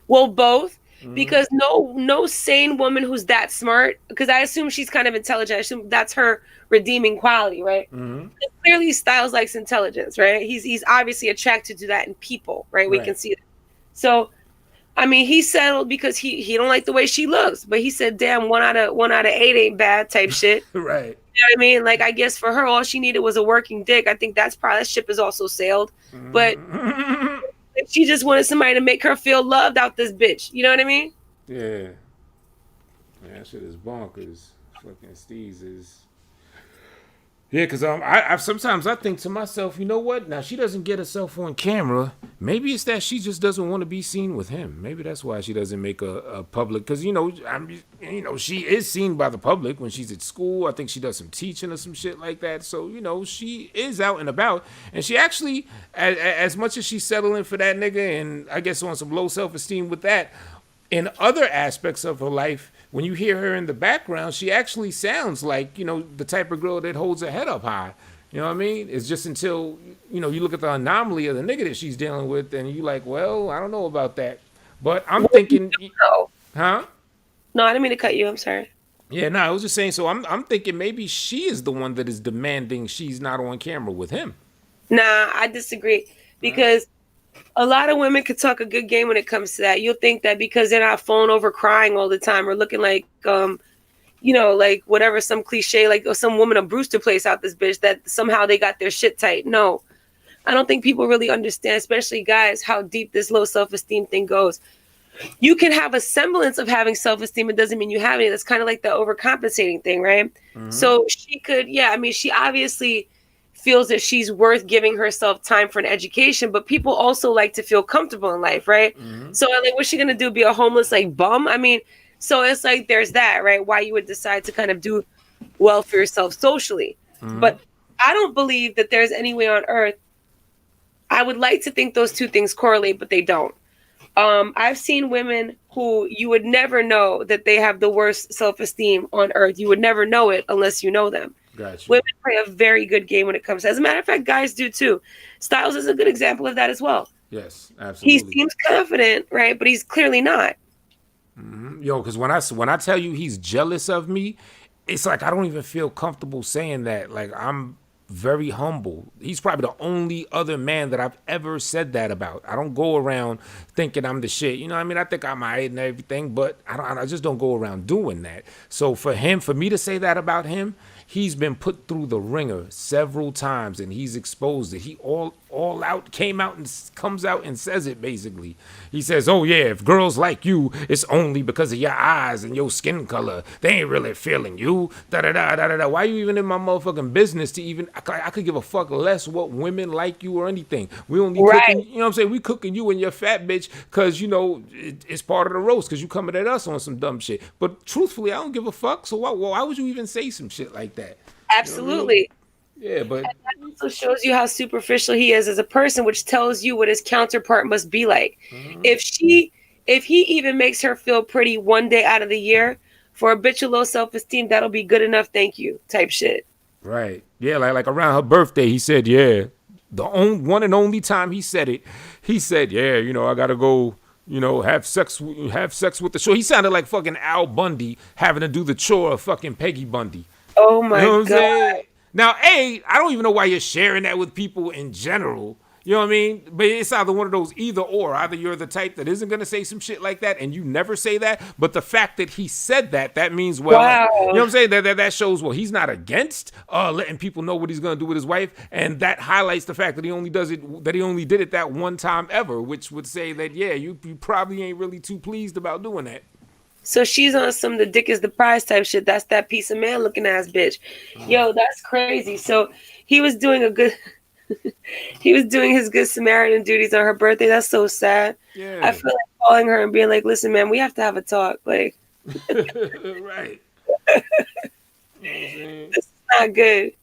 Well, both. Because no sane woman who's that smart, because I assume she's kind of intelligent. I assume that's her redeeming quality, right? Clearly, Styles likes intelligence, right? He's obviously attracted to that in people, right? We can see it. So, I mean, he settled because he don't like the way she looks, but he said, "Damn, one out of 8 ain't bad," type shit. Right. You know what I mean? Like, I guess for her, all she needed was a working dick. I think that ship is also sailed, but. She just wanted somebody to make her feel loved out this bitch. You know what I mean? Yeah. That shit is bonkers. Fucking Steeze is. Yeah, because I sometimes I think to myself, you know what? Now, she doesn't get herself on camera. Maybe it's that she just doesn't want to be seen with him. Maybe that's why she doesn't make a public. Because, she is seen by the public when she's at school. I think she does some teaching or some shit like that. So, she is out and about. And she actually, as much as she's settling for that nigga and I guess on some low self-esteem with that, in other aspects of her life, when you hear her in the background, she actually sounds like, the type of girl that holds her head up high. You know what I mean? It's just until, you look at the anomaly of the nigga that she's dealing with and you like, well, I don't know about that. But I'm thinking... Huh? No, I didn't mean to cut you. I'm sorry. Yeah, no, I was just saying, so I'm thinking maybe she is the one that is demanding she's not on camera with him. Nah, I disagree. Because... a lot of women could talk a good game when it comes to that. You'll think that because they're not falling over crying all the time or looking like, like whatever, some cliche, like some woman of Brewster Place out this bitch, that somehow they got their shit tight. No, I don't think people really understand, especially guys, how deep this low self-esteem thing goes. You can have a semblance of having self-esteem. It doesn't mean you have any. That's kind of like the overcompensating thing, right? So she could, she obviously feels that she's worth giving herself time for an education, but people also like to feel comfortable in life, right? So like, what's she gonna do? Be a homeless like bum? I mean, so it's like there's that, right? Why you would decide to kind of do well for yourself socially. But I don't believe that there's any way on earth. I would like to think those two things correlate, but they don't. I've seen women who you would never know that they have the worst self-esteem on earth. You would never know it unless you know them. Gotcha. Women play a very good game when it comes to, as a matter of fact, guys do too. Styles is a good example of that as well. Yes, absolutely. He seems confident, right? But he's clearly not. Yo, because when I tell you he's jealous of me, it's like I don't even feel comfortable saying that. Like, I'm very humble. He's probably the only other man that I've ever said that about. I don't go around thinking I'm the shit. You know what I mean? I think I'm alright and everything, but I just don't go around doing that. So for me to say that about him, he's been put through the ringer several times and he's exposed it. He all out came out and comes out and says it basically. He says, oh yeah, if girls like you, it's only because of your eyes and your skin color. They ain't really feeling you. Da-da-da-da-da-da. Why you even in my motherfucking business to even, I could give a fuck less what women like you or anything. We only cooking, you know what I'm saying? We cooking you and your fat bitch because, you know, it's part of the roast because you coming at us on some dumb shit. But truthfully, I don't give a fuck. So why would you even say some shit like that? Absolutely. You know what I mean? Yeah, but and that also shows you how superficial he is as a person, which tells you what his counterpart must be like. If he even makes her feel pretty one day out of the year, for a bitch with low self-esteem, that'll be good enough. Thank you, type shit. Right. Yeah, like around her birthday, he said, yeah, the one and only time he said it, he said, yeah, you know, I gotta go, you know, have sex with the chore. He sounded like fucking Al Bundy having to do the chore of fucking Peggy Bundy. Oh my You know what I'm God. saying? Now, I don't even know why you're sharing that with people in general. You know what I mean? But it's either one of those either or. Either you're the type that isn't going to say some shit like that and you never say that. But the fact that he said that means, well, Wow. you know what I'm saying? That shows, well, he's not against letting people know what he's going to do with his wife. And that highlights the fact that he only did it that one time ever, which would say that, yeah, you probably ain't really too pleased about doing that. So she's on some the dick is the prize type shit. That's that piece of man looking ass bitch. Yo, that's crazy. So he was doing he was doing his good Samaritan duties on her birthday. That's so sad. Yeah. I feel like calling her and being like, listen, man, we have to have a talk. Like, Right. this is not good.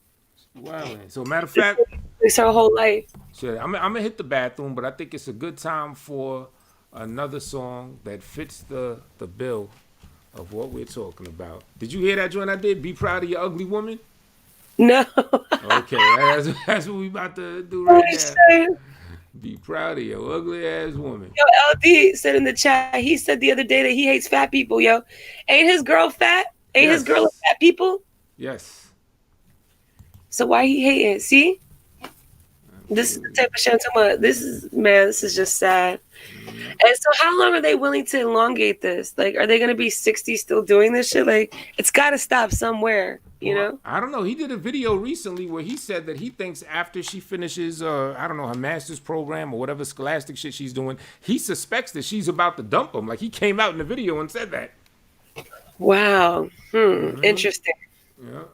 Wow. So matter of fact, It's her whole life. shit, I'm gonna hit the bathroom, but I think it's a good time for another song that fits the bill of what we're talking about. Did you hear that joint I did? Be Proud of Your Ugly Woman? No. Okay, that's what we about to do right now. Be proud of your ugly ass woman. Yo, LD said in the chat, he said the other day that he hates fat people, yo. Ain't his girl fat? Ain't his girl fat people? Yes. So why he hating? See? This is the type of shit I'm talking about. This is just sad. And so how long are they willing to elongate this? Like, are they going to be 60 still doing this shit? Like, it's got to stop somewhere, you know? I don't know. He did a video recently where he said that he thinks after she finishes, I don't know, her master's program or whatever scholastic shit she's doing, he suspects that she's about to dump him. Like, he came out in the video and said that. Wow. Interesting. Yeah.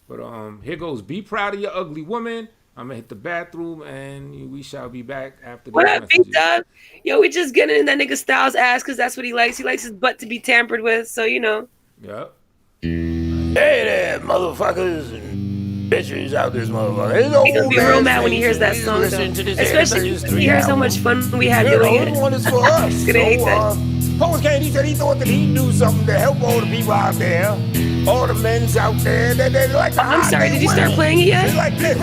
But here goes Be Proud of Your Ugly Woman. I'm going to hit the bathroom, and we shall be back after What these up, Big messages. Dog? Yo, we just getting in that nigga Styles' ass because that's what he likes. He likes his butt to be tampered with, so, you know. Yep. Hey there, motherfuckers and bitches out this motherfucker. He's gonna be real mad when he hears that song, though. Especially if he hears how much fun we had doing it. One is for us. He's gonna hate that. Post Candy said he thought that he'd do something to help all the people out there. All the men's out there. They like I'm sorry, did you start playing it yet? They like this.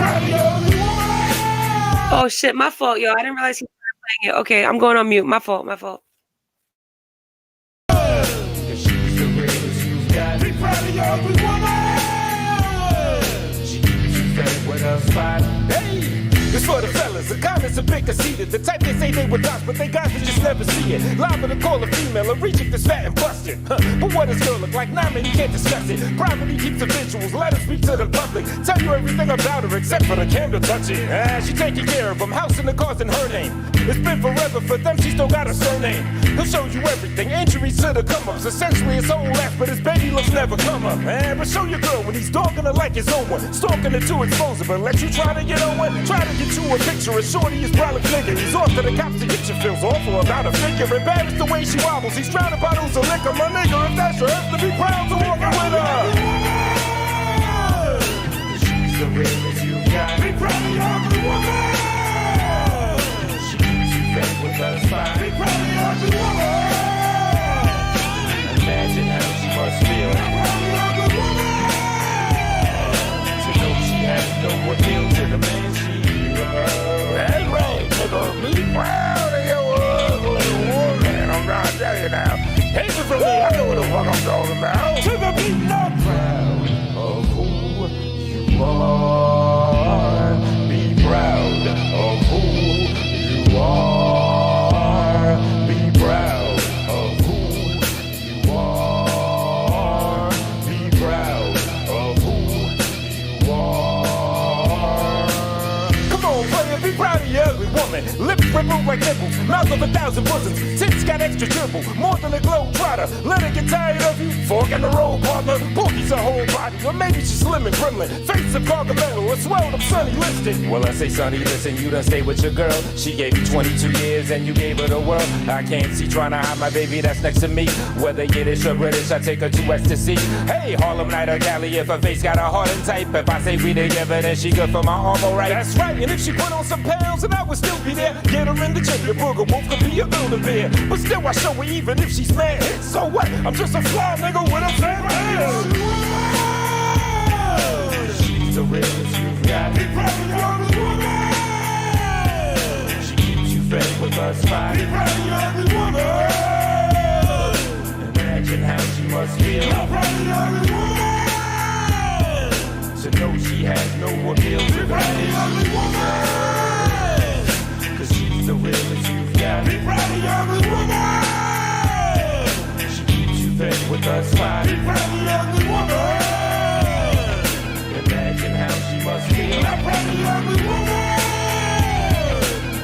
Oh, shit, my fault, yo. I didn't realize he started playing it. Okay, I'm going on mute. My fault. Be proud of your ugly woman. She keeps you fed with a spot. Hey, it's for the fellas, the comments are big conceited. The type they say they were dots, but they guys that just never see it. Liable to call a female a reject that's fat and busted. But what does girl look like? Nah, man, you can't discuss it. Privately keeps the visuals, let her speak to the public. Tell you everything about her except for the candle touching. She taking care of them, house and the cars in her name. It's been forever for them, she still got a surname. He'll show you everything, injuries to the come-ups. Essentially, his whole life, but his baby looks never come up. But show your girl when he's dogging her like his own one. Stalking her to expose her, but let you try to get on one. Try to get you a picture of shorty is probably figure. He's off to the cops to get you feels awful about a figure. Embarrassed the way she wobbles. He's trying to bottles of liquor. My nigga, if that's your earth, to be proud to walk with her. She's the realest you got. Be proud of your ugly woman. She keeps you fed with her spine. Be proud of your ugly woman. Imagine how she must feel. Be proud of your ugly woman. To know she has no appeal to the man she loves. That's right, nigga. Be proud of your ugly woman. I'm trying to tell you now. Take it from me, I know what the fuck I'm talking about. To the beat, not proud of who you are. Be proud of who you are. Be proud of who you are. Be proud of who you are. Come on, player, be proud of your ugly woman. Lips ripple like nipples, mouth of 1,000 bosoms. Tits got extra dribble, more than a globe trotter. Let her get tired of you, fork in the road, partner. Porky's her whole body, or maybe she's slim and gremlin. Face of Gargamel, or swelled up Sonny Liston. Well, I say, Sonny, listen, you done stay with your girl. She gave you 22 years and you gave her the world. I can't see trying to hide my baby that's next to me. Whether Yiddish or British, I take her to ecstasy. Hey, Harlem Night or Cali, if her face got a heart and type. If I say we together, then she good for my arm, alright. That's right, and if she put on some pounds, and I would still be there. Get her in the gym, your booger wolf could be a builder bear. But still, I show her even if she's mad. So what? I'm just a fly nigga with a fat ass. She's the realest you've got. Be proud of your ugly woman. She keeps you fed with her spine. Be proud of your ugly woman. Imagine how she must feel. Be proud of your ugly woman. To know she has no appeal to the ugly woman. Cause she's the realest you've got. Be proud of your ugly woman. She keeps you fed with her spine. Be proud of your ugly woman. Imagine how she must feel. Be proud of your ugly woman.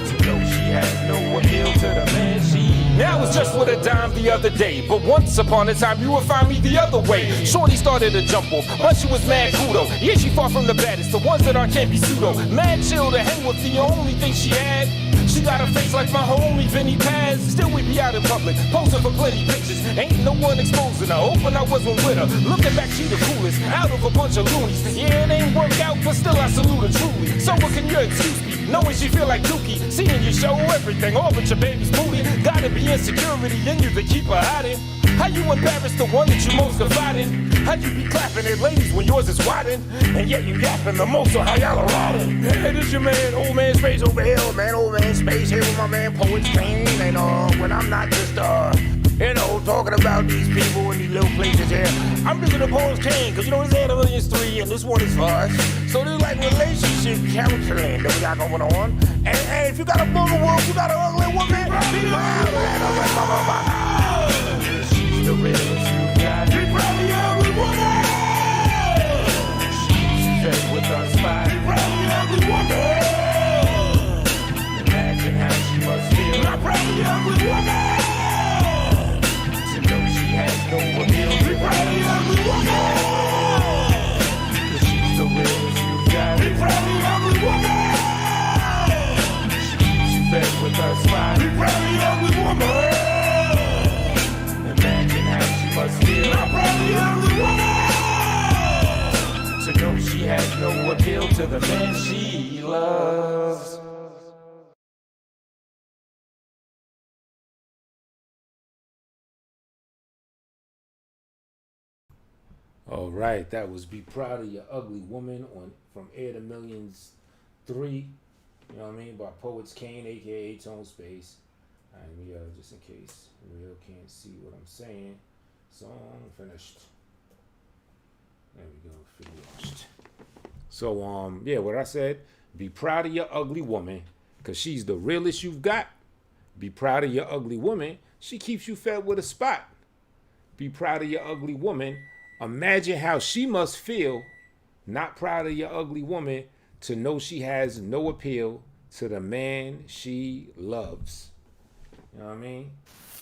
To know she has no appeal to the man she. Now I was just with a dime the other day, but once upon a time you would find me the other way. Shorty started to jump off, but she was mad kudo. Yeah, she far from the baddest, the ones that aren't can't be pseudo. Mad chill to hang with the only thing she had. She got a face like my homie Vinny Paz. Still we be out in public, posing for plenty pictures. Ain't no one exposing her, hoping I wasn't with her. Looking back, she the coolest, out of a bunch of loonies. Yeah, it ain't work out, but still I salute her truly. So what can you excuse me? Knowing she feel like Dookie, seeing you show everything, all but your baby's booty. Gotta be insecurity in you to keep her hiding. How you embarrass the one that you most confide in? How you be clapping at ladies when yours is widen? And yet you yapping the most, so how y'all are riding? Hey, this your man, old man Space over here, man, old man Space here with my man Poet's King. And when I'm not just talking about these people in these little places here, I'm thinking of Poet's King, cause this animal is 3 and this one is for us. So there's like relationship counseling that we got going on. And if you got a booger wolf, you got an ugly woman, be loud, she's the realest you got. Be proud of your ugly woman. She's fed with her spine. Be proud of your ugly woman. Imagine how she must feel. I'm proud of your ugly woman. To know she has no appeal. Be proud of your ugly woman. Cause she's the realest you got. Be proud of your ugly woman. She keeps you fed with her spine. Be proud of your ugly woman. Imagine how she must feel. I'm proud of your ugly woman. To know she has no appeal to the man she loves. All right, that was Be Proud of Your Ugly Woman from Air to Millions 3, you know what I mean, by Poets Kane, aka Tone Space. And just in case you can't see what I'm saying, song finished. There we go, finished. So what I said, be proud of your ugly woman, cause she's the realest you've got. Be proud of your ugly woman, she keeps you fed with a spot. Be proud of your ugly woman. Imagine how she must feel, not proud of your ugly woman, to know she has no appeal to the man she loves. You know what I mean?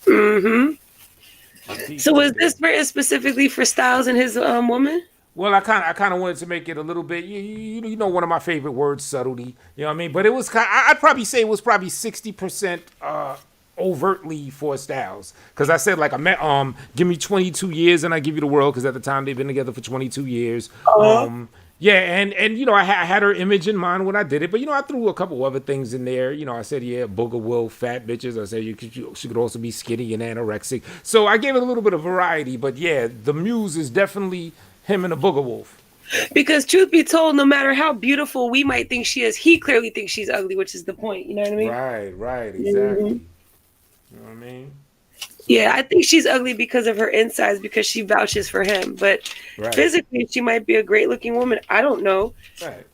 Mm-hmm. So was this written specifically for Styles and his woman? Well, I kind of wanted to make it a little bit, you know, one of my favorite words, subtlety. You know what I mean? But it was I'd probably say it was probably 60% overtly for Styles, because I said like I met give me 22 years and I give you the world, because at the time they've been together for 22 years. Yeah, and you know, I had her image in mind when I did it, but you know, I threw a couple other things in there. You know, I said, yeah, booger will, fat bitches. I said she could also be skinny and anorexic. So I gave it a little bit of variety, but yeah, the muse is definitely him and a booger wolf. Because truth be told, no matter how beautiful we might think she is, he clearly thinks she's ugly, which is the point. You know what I mean? Right, exactly. You know what I mean? Yeah, I think she's ugly because of her insides, because she vouches for him. But physically, she might be a great looking woman. I don't know. Right.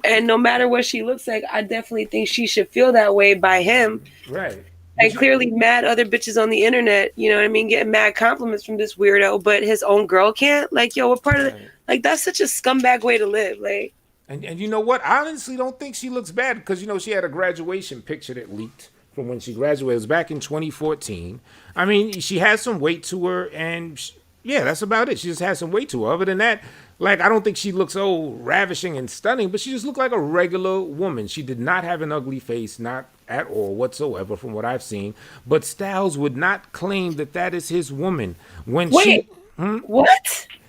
And no matter what she looks like, I definitely think she should feel that way by him. Right. And clearly mad other bitches on the internet, you know what I mean, getting mad compliments from this weirdo, but his own girl can't. Like, yo, what part of it? Like, that's such a scumbag way to live. Like, and you know what? I honestly don't think she looks bad, because you know she had a graduation picture that leaked from when she graduated. It was back in 2014. I mean, she has some weight to her, and yeah, that's about it. She just has some weight to her. Other than that, like, I don't think she looks ravishing and stunning, but she just looked like a regular woman. She did not have an ugly face, not at all whatsoever, from what I've seen. But Styles would not claim that that is his woman. What?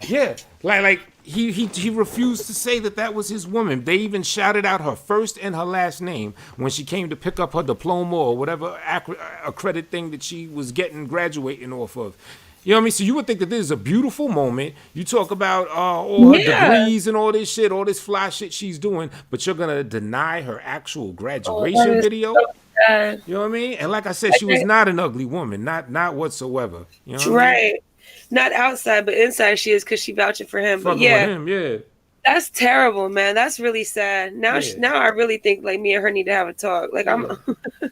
Yeah, like he refused to say that that was his woman. They even shouted out her first and her last name when she came to pick up her diploma or whatever accredit thing that she was graduating off of. You know what I mean? So you would think that this is a beautiful moment. You talk about all her degrees and all this shit, all this fly shit she's doing, but you're gonna deny her actual graduation video. You know what I mean? And like I said, she was not an ugly woman, not whatsoever. You know what I mean? Not outside, but inside she is, because she vouching for him. Fucking with him, yeah. That's terrible, man. That's really sad. Now, now I really think like me and her need to have a talk. Like, I'm. You know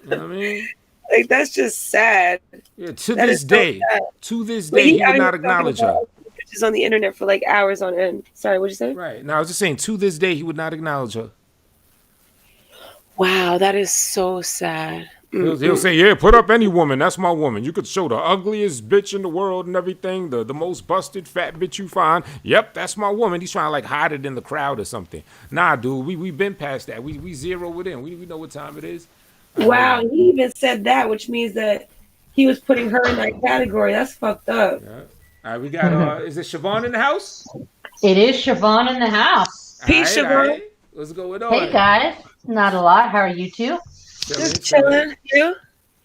what I mean? Like, that's just sad. Yeah, to this day, he would not acknowledge her. She's on the internet for like hours on end. Sorry, what'd you say? Right. Now, I was just saying, to this day, he would not acknowledge her. Wow, that is so sad. He'll say, yeah, put up any woman. That's my woman. You could show the ugliest bitch in the world and everything, the most busted fat bitch you find. Yep, that's my woman. He's trying to like hide it in the crowd or something. Nah, dude, we been past that. We zero it in. We know what time it is. Wow, he even said that, which means that he was putting her in that category. That's fucked up. Yeah. All right, we got, is it Siobhan in the house? It is Siobhan in the house. Peace, Siobhan. Right. What's going on? Hey, guys. Not a lot. How are you two? Just chilling. You?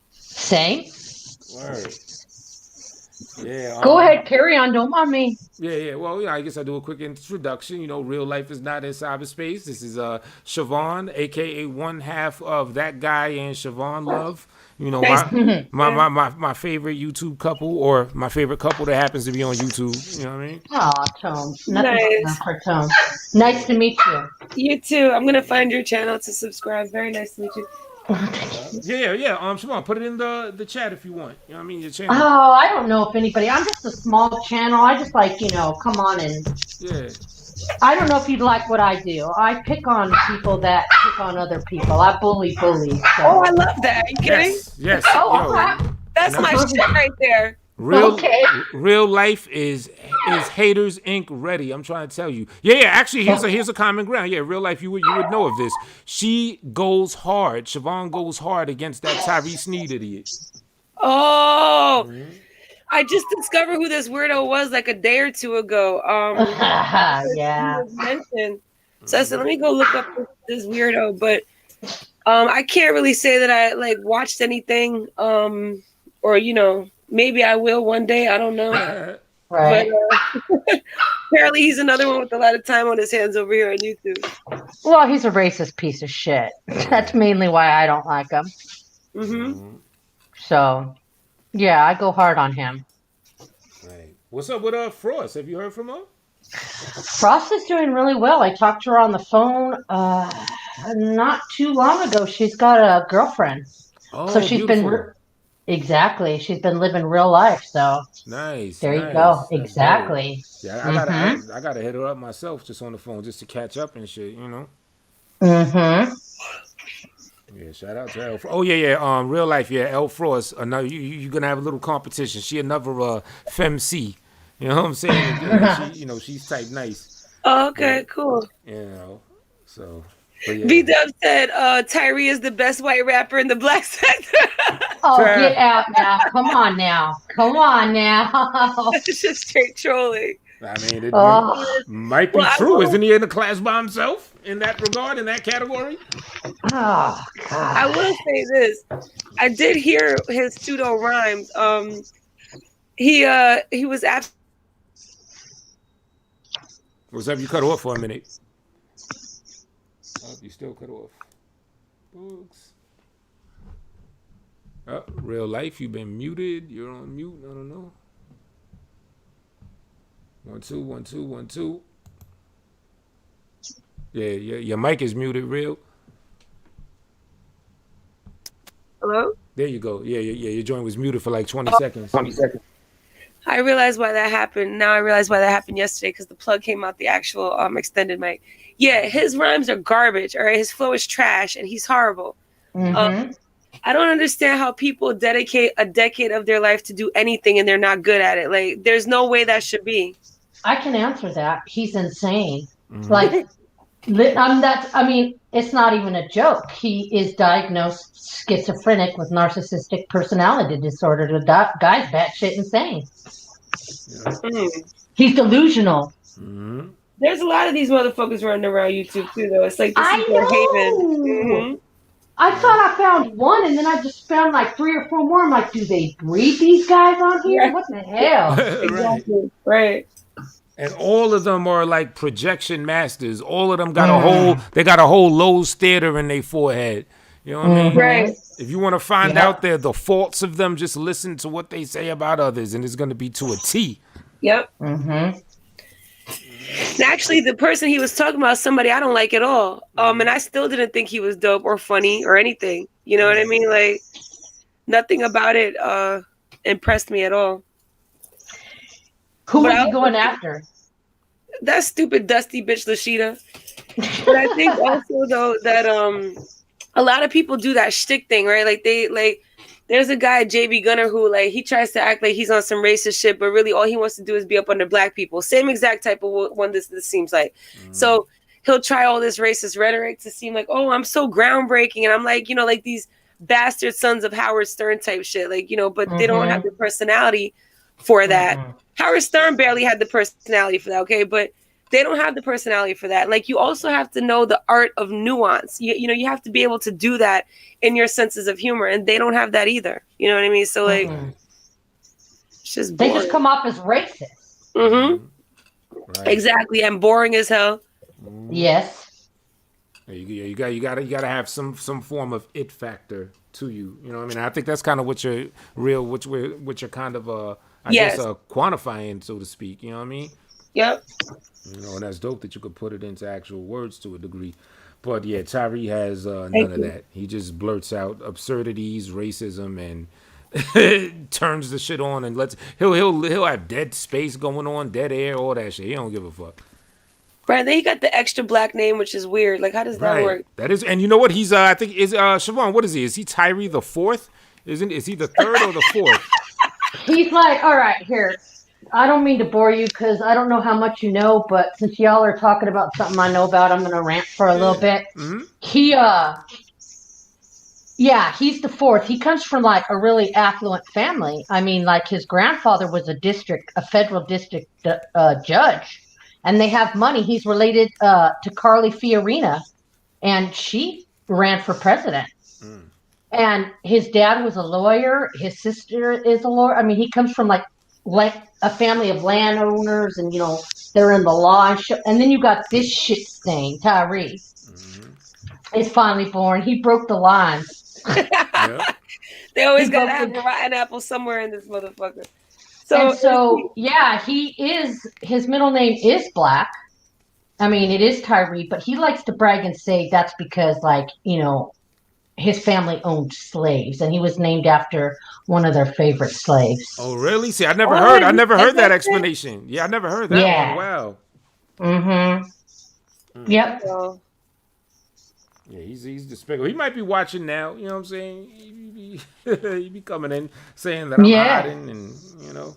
Same. Word. Yeah. Go ahead, carry on. Don't mind me. Yeah. Well, I guess I'll do a quick introduction. You know, real life is not in cyberspace. This is Siobhan, aka one half of that guy and Siobhan Love. You know, my favorite YouTube couple, or my favorite couple that happens to be on YouTube. You know what I mean? Oh, Tone. Nice. Tone. Nice to meet you. You too. I'm gonna find your channel to subscribe. Very nice to meet you. Yeah. Siobhan, put it in the chat if you want. You know what I mean? Your channel. Oh, I don't know if anybody. I'm just a small channel. I just like, come on and. Yeah. I don't know if you'd like what I do. I pick on people that pick on other people. I bully. So. Oh, I love that. Are you kidding? Yes. Oh, okay. That's my shit right there. Real life is Haters Inc. ready. I'm trying to tell you. Yeah. Actually, here's a common ground. Yeah, real life, you would know of this. She goes hard. Siobhan goes hard against that Tyrese Sneed idiot. Oh. Mm-hmm. I just discovered who this weirdo was like a day or two ago. Yeah. Mentioned. So I said, let me go look up this weirdo. But I can't really say that I like watched anything. Or maybe I will one day. I don't know. Right. But apparently he's another one with a lot of time on his hands over here on YouTube. Well, he's a racist piece of shit. That's mainly why I don't like him. Mm-hmm. So. Yeah, I go hard on him. Right. What's up with Frost? Have you heard from her? Frost is doing really well. I talked to her on the phone not too long ago. She's got a girlfriend. Oh, so she's beautiful. Exactly. She's been living real life. So nice. There you go. Exactly. Yeah, I gotta hit her up myself just on the phone just to catch up and shit. Mm-hmm. Yeah, shout out to Elle. Oh yeah. Real life, yeah. Elle Frost. Another, you're gonna have a little competition. She another femc. You know what I'm saying? She's type nice. Oh, okay, cool. So. But yeah. B-Dub said Tyree is the best white rapper in the black sector. Oh, get out now. Come on now. It's just straight trolling. I mean, it might be true. Isn't he in a class by himself in that regard, in that category? Oh, God. I will say this. I did hear his pseudo rhymes. He was after. What's up? You cut off for a minute. Oh, you still cut off. Books. Real life, you've been muted. You're on mute. I don't know. 1 2 1 2 1 2. Yeah, your mic is muted, real. Hello? There you go. Yeah. Your joint was muted for like 20 seconds. 20 seconds. I realized why that happened. Now I realize why that happened yesterday because the plug came out the actual extended mic. Yeah, his rhymes are garbage. All right, his flow is trash, and he's horrible. Mm-hmm. I don't understand how people dedicate a decade of their life to do anything and they're not good at it. Like, there's no way that should be. I can answer that. He's insane. Mm-hmm. Like, it's not even a joke. He is diagnosed schizophrenic with narcissistic personality disorder. The guy's batshit insane. Yeah. He's delusional. Mm-hmm. There's a lot of these motherfuckers running around YouTube too, though. It's like this is their haven. Mm-hmm. I thought I found one, and then I just found like 3 or 4 more. I'm like, do they breed these guys on here? Right. What the hell? Exactly. Right. And all of them are like projection masters. All of them got a whole Lowe's theater in their forehead. You know what I mean? Right. If you want to find out the faults of them, just listen to what they say about others, and it's going to be to a T. Yep. Mm-hmm. Actually, the person he was talking about, somebody I don't like at all. And I still didn't think he was dope or funny or anything. You know what I mean? Like, nothing about it impressed me at all. Who was he going after? That stupid dusty bitch Lashida. But I think also though that a lot of people do that shtick thing, right? Like there's a guy, JB Gunner, who like he tries to act like he's on some racist shit, but really all he wants to do is be up under black people. Same exact type of one this seems like. Mm-hmm. So he'll try all this racist rhetoric to seem like, oh, I'm so groundbreaking, and I'm like, like these bastard sons of Howard Stern type shit, like but they don't have the personality for that. Mm-hmm. Howard Stern barely had the personality for that, okay? But they don't have the personality for that. Like, you also have to know the art of nuance. You have to be able to do that in your senses of humor, and they don't have that either. You know what I mean? So, like, it's just boring. They just come off as racist. Mm-hmm. Right. Exactly, and boring as hell. Yes. You gotta have some form of it factor to you. You know what I mean? I think that's kind of what you're kind of I guess quantifying, so to speak. You know what I mean? Yep. And that's dope that you could put it into actual words to a degree. But yeah, Tyree has none of that. He just blurts out absurdities, racism, and turns the shit on and he'll have dead space going on, dead air, all that shit. He don't give a fuck. Right, then he got the extra black name, which is weird. Like, how does that work? That is, and you know what? He's I think is Siobhan. What is he? Is he Tyree the 4th? Is he the 3rd or the 4th? He's like, all right, here. I don't mean to bore you because I don't know how much you know, but since y'all are talking about something I know about, I'm going to rant for a little bit. Mm-hmm. He's the 4th. He comes from like a really affluent family. I mean, like his grandfather was a federal district judge, and they have money. He's related to Carly Fiorina, and she ran for president. Mm. And his dad was a lawyer. His sister is a lawyer. I mean, he comes from like a family of landowners, and they're in the law. And then you got this shit stain, Tyree. Mm-hmm. Is finally born. He broke the lines. Yep. They always got to have a rotten apple somewhere in this motherfucker. His middle name is Black. I mean, it is Tyree, but he likes to brag and say that's because, like, his family owned slaves, and he was named after one of their favorite slaves. Oh, really? See, I never heard that explanation. Yeah, I never heard that one. Wow. Mm-hmm. Yep. Yeah, he's despicable. He might be watching now. You know what I'm saying? He be coming in saying that I'm hiding, and you know.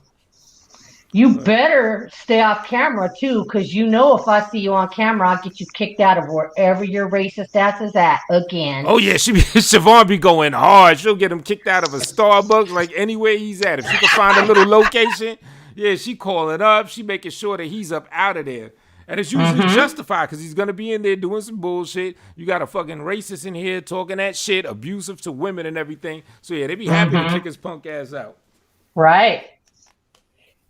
You better stay off camera too, because you know if I see you on camera, I'll get you kicked out of wherever your racist ass is at again. Oh yeah, Siobhan be going hard. She'll get him kicked out of a Starbucks, like anywhere he's at. If she can find a little location, yeah, she call it up. She making sure that he's up out of there. And it's usually justified because he's gonna be in there doing some bullshit. You got a fucking racist in here talking that shit, abusive to women and everything. So yeah, they be happy to kick his punk ass out. Right.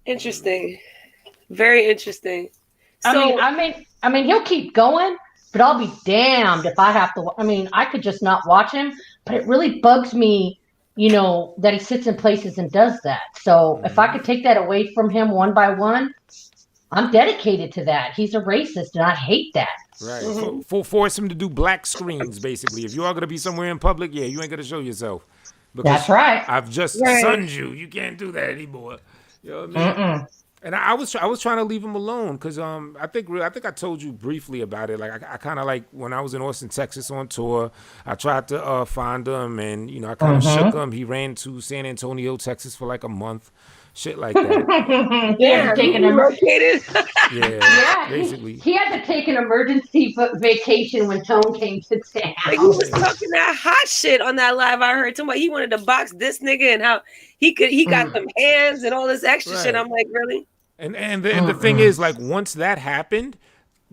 Interesting. Very interesting. So, I mean, he'll keep going, but I'll be damned if I have to. I mean, I could just not watch him, but it really bugs me, you know, that he sits in places and does that. So if I could take that away from him one by one, I'm dedicated to that. He's a racist, and I hate that. Right. Force him to do black screens, basically. If you are gonna be somewhere in public, yeah, you ain't gonna show yourself. Because that's right. I've just sunned you. You can't do that anymore. You know what I mean? And I was trying to leave him alone because I think I told you briefly about it. Like I kind of like when I was in Austin, Texas on tour, I tried to find him, and you know I kind of shook him. He ran to San Antonio, Texas for like a month, shit like that. Yeah, taking him located. Yeah, basically. He had to take an emergency vacation when Tone came to town. Like he was talking that hot shit on that live I heard. Talking about he wanted to box this nigga and how he got some hands and all this extra shit. I'm like, really? And the thing is, like, once that happened,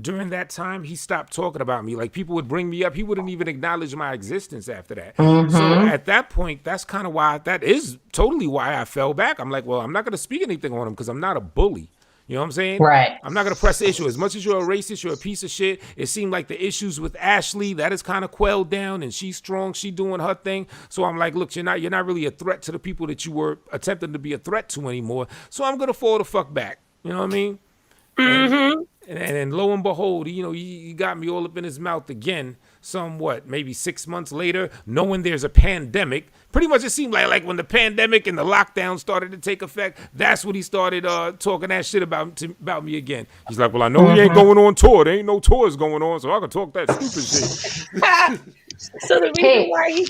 during that time, he stopped talking about me. Like, people would bring me up. He wouldn't even acknowledge my existence after that. So at that point, that is totally why I fell back. I'm like, well, I'm not going to speak anything on him because I'm not a bully. You know what I'm saying? Right. I'm not going to press the issue. As much as you're a racist, you're a piece of shit. It seemed like the issues with Ashley, that is kind of quelled down, and she's strong. She doing her thing. So I'm like, look, you're not really a threat to the people that you were attempting to be a threat to anymore. So I'm going to fall the fuck back. You know what I mean? And lo and behold, you know, he got me all up in his mouth again. Maybe 6 months later, knowing there's a pandemic. Pretty much it seemed like when the pandemic and the lockdown started to take effect, that's when he started talking that shit about me again. He's like, well, I know he ain't going on tour. There ain't no tours going on, so I can talk that stupid shit. So the reason why he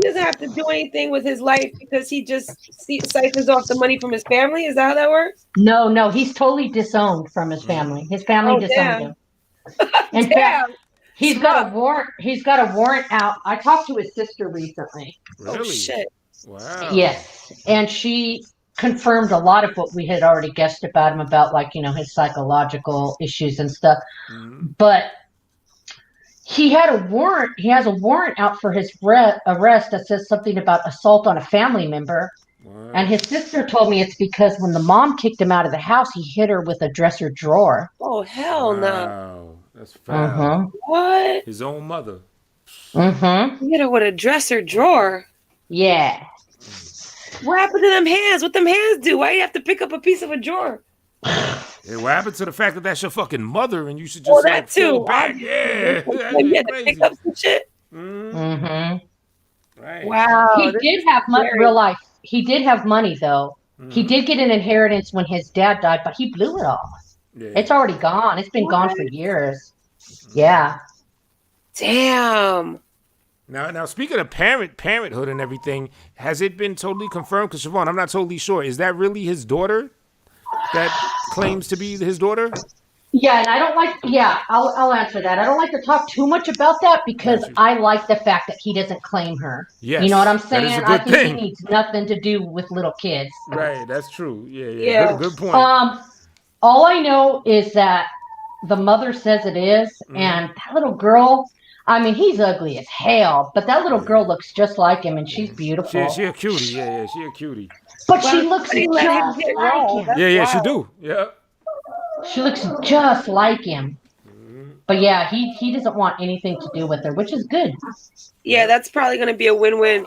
doesn't have to do anything with his life because he just siphons off the money from his family? Is that how that works? No, he's totally disowned from his family. His family disowned him. In fact, he's got a warrant. He's got a warrant out. I talked to his sister recently. Really? Oh shit! Wow. Yes, and she confirmed a lot of what we had already guessed about him, about like, you know, his psychological issues and stuff. But he had a warrant. He has a warrant out for his arrest that says something about assault on a family member. Wow. And his sister told me it's because when the mom kicked him out of the house, he hit her with a dresser drawer. Oh, hell no. Wow. That's foul. What? His own mother. He hit her with a dresser drawer. Yeah. What happened to them hands? What them hands do? Why you have to pick up a piece of a drawer? Yeah, what happened to the fact that that's your fucking mother and you should just that too. fall back? Yeah. You had to pick up some shit. Right. Wow. He did have money, real life. He did have money, though. He did get an inheritance when his dad died, but he blew it all. Yeah. It's already gone. It's been gone for years. Yeah. Damn. Now, speaking of parenthood and everything, has it been totally confirmed? Because Siobhan, I'm not totally sure. Is that really his daughter that claims to be his daughter? Yeah, and I don't like. Yeah, I'll answer that. I don't like to talk too much about that because I like the fact that he doesn't claim her. Yes, you know what I'm saying? That is a I good think thing. He needs nothing to do with little kids. Right, that's true. Yeah. Good point. All I know is that the mother says it is, and that little girl. I mean, he's ugly as hell, but that little girl looks just like him, and she's beautiful. She a cutie. Yeah, she a cutie. But she looks just like him. Yeah, she do. Yeah. She looks just like him. But yeah, he doesn't want anything to do with her, which is good. Yeah, that's probably going to be a win-win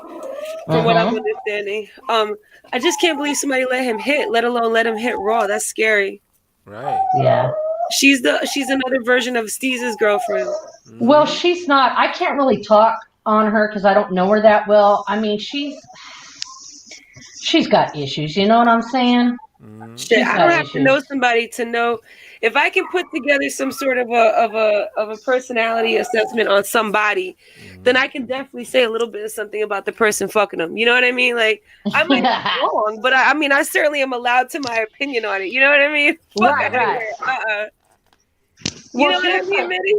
from what I'm understanding. I just can't believe somebody let him hit, let alone let him hit Raw. That's scary. Right. Yeah. She's another version of Steeze's girlfriend. Well, she's not. I can't really talk on her because I don't know her that well. I mean, she's got issues. You know what I'm saying? Shit, I don't have to know somebody to know if I can put together some sort of a personality assessment on somebody, then I can definitely say a little bit of something about the person fucking them. You know what I mean? Like, I might be wrong, but I mean, I certainly am allowed to my opinion on it. You know what I mean? Right. You know what I mean, Mitty?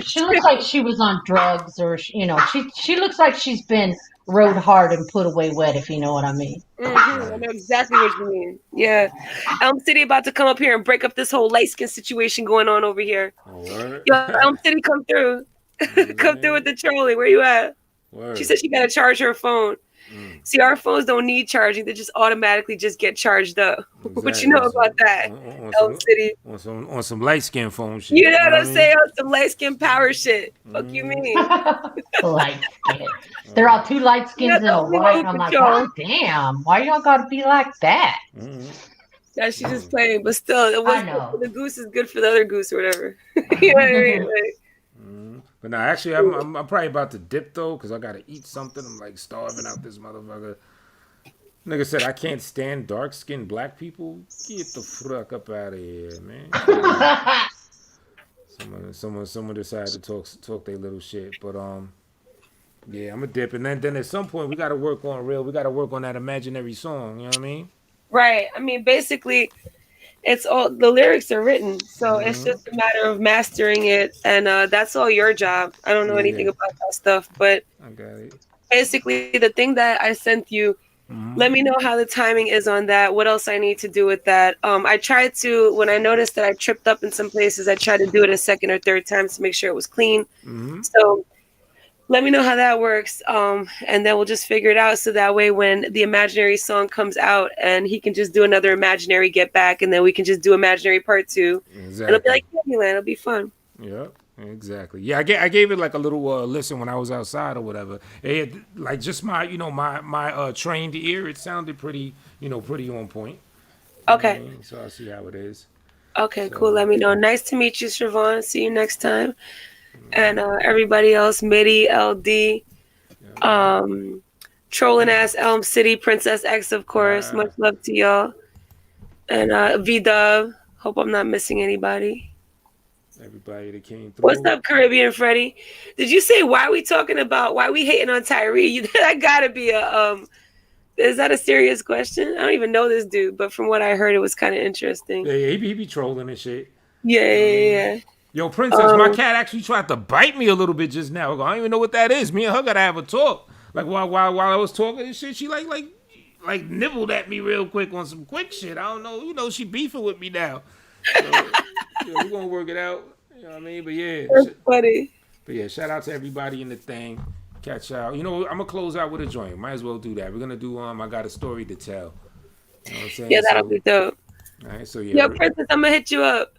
She looks like she was on drugs, or she looks like she's been rode hard and put away wet, if you know what I mean. I know exactly what you mean. Yeah. Elm City about to come up here and break up this whole light skin situation going on over here. Word. Yo, Elm City, come through. Come through with the trolling. Where you at? Word. She said she got to charge her phone. See, our phones don't need charging. They just automatically just get charged up. Exactly. What you know about that, Elm City? On some light skin phone shit. You know what I'm saying? On some light skin power shit. Fuck you mean? Light skin. They're all two light skins and a white. I'm like, oh, damn. Why y'all gotta be like that? Yeah, she's just playing, but still, it was I know. the goose is good for the other goose or whatever. You know what I mean? Like, But now, actually, I'm probably about to dip though, because I gotta eat something. I'm like starving out this motherfucker. Nigga said I can't stand dark skinned black people. Get the fuck up out of here, man. Someone decided to talk their little shit, but yeah, I'm a dip, and then at some point we gotta work on that imaginary song. You know what I mean? right. I mean, basically, it's all the lyrics are written, so it's just a matter of mastering it, and that's all your job. I don't know anything about that stuff, but I got it. basically, the thing that I sent you. Let me know how the timing is on that. What else I need to do with that? I tried to, when I noticed that I tripped up in some places, I tried to do it a second or third time to make sure it was clean. So let me know how that works. And then we'll just figure it out. So that way, when the imaginary song comes out and he can just do another imaginary get back, and then we can just do imaginary part 2. Exactly. It'll be like Candyland. It'll be fun. Yep. Exactly. Yeah, I gave it like a little listen when I was outside or whatever. It had, like just my my trained ear. It sounded pretty on point. Okay. You know what I mean? So I'll see how it is. Okay, cool. Let me know. Nice to meet you, Siobhan. See you next time. And everybody else, Mitty, LD, trolling ass Elm City, Princess X, of course. Much love to y'all. And V-Dub. Hope I'm not missing anybody. Everybody that came through. What's up, Caribbean Freddy? Did you say why we hating on Tyree? That gotta be is that a serious question? I don't even know this dude, but from what I heard, it was kind of interesting. Yeah, he be trolling and shit. Yeah. Yo, Princess, my cat actually tried to bite me a little bit just now. I don't even know what that is. Me and her gotta have a talk. Like while I was talking and shit, she like nibbled at me real quick on some quick shit. I don't know. You know, she beefing with me now. So, we're gonna work it out. You know what I mean? But yeah, that's funny. But yeah, shout out to everybody in the thing. Catch out. You know, I'm gonna close out with a joint. Might as well do that. We're gonna do I got a story to tell. You know what I'm saying? Yeah, that'll be dope. All right, so yeah. Yo, Princess, I'm gonna hit you up.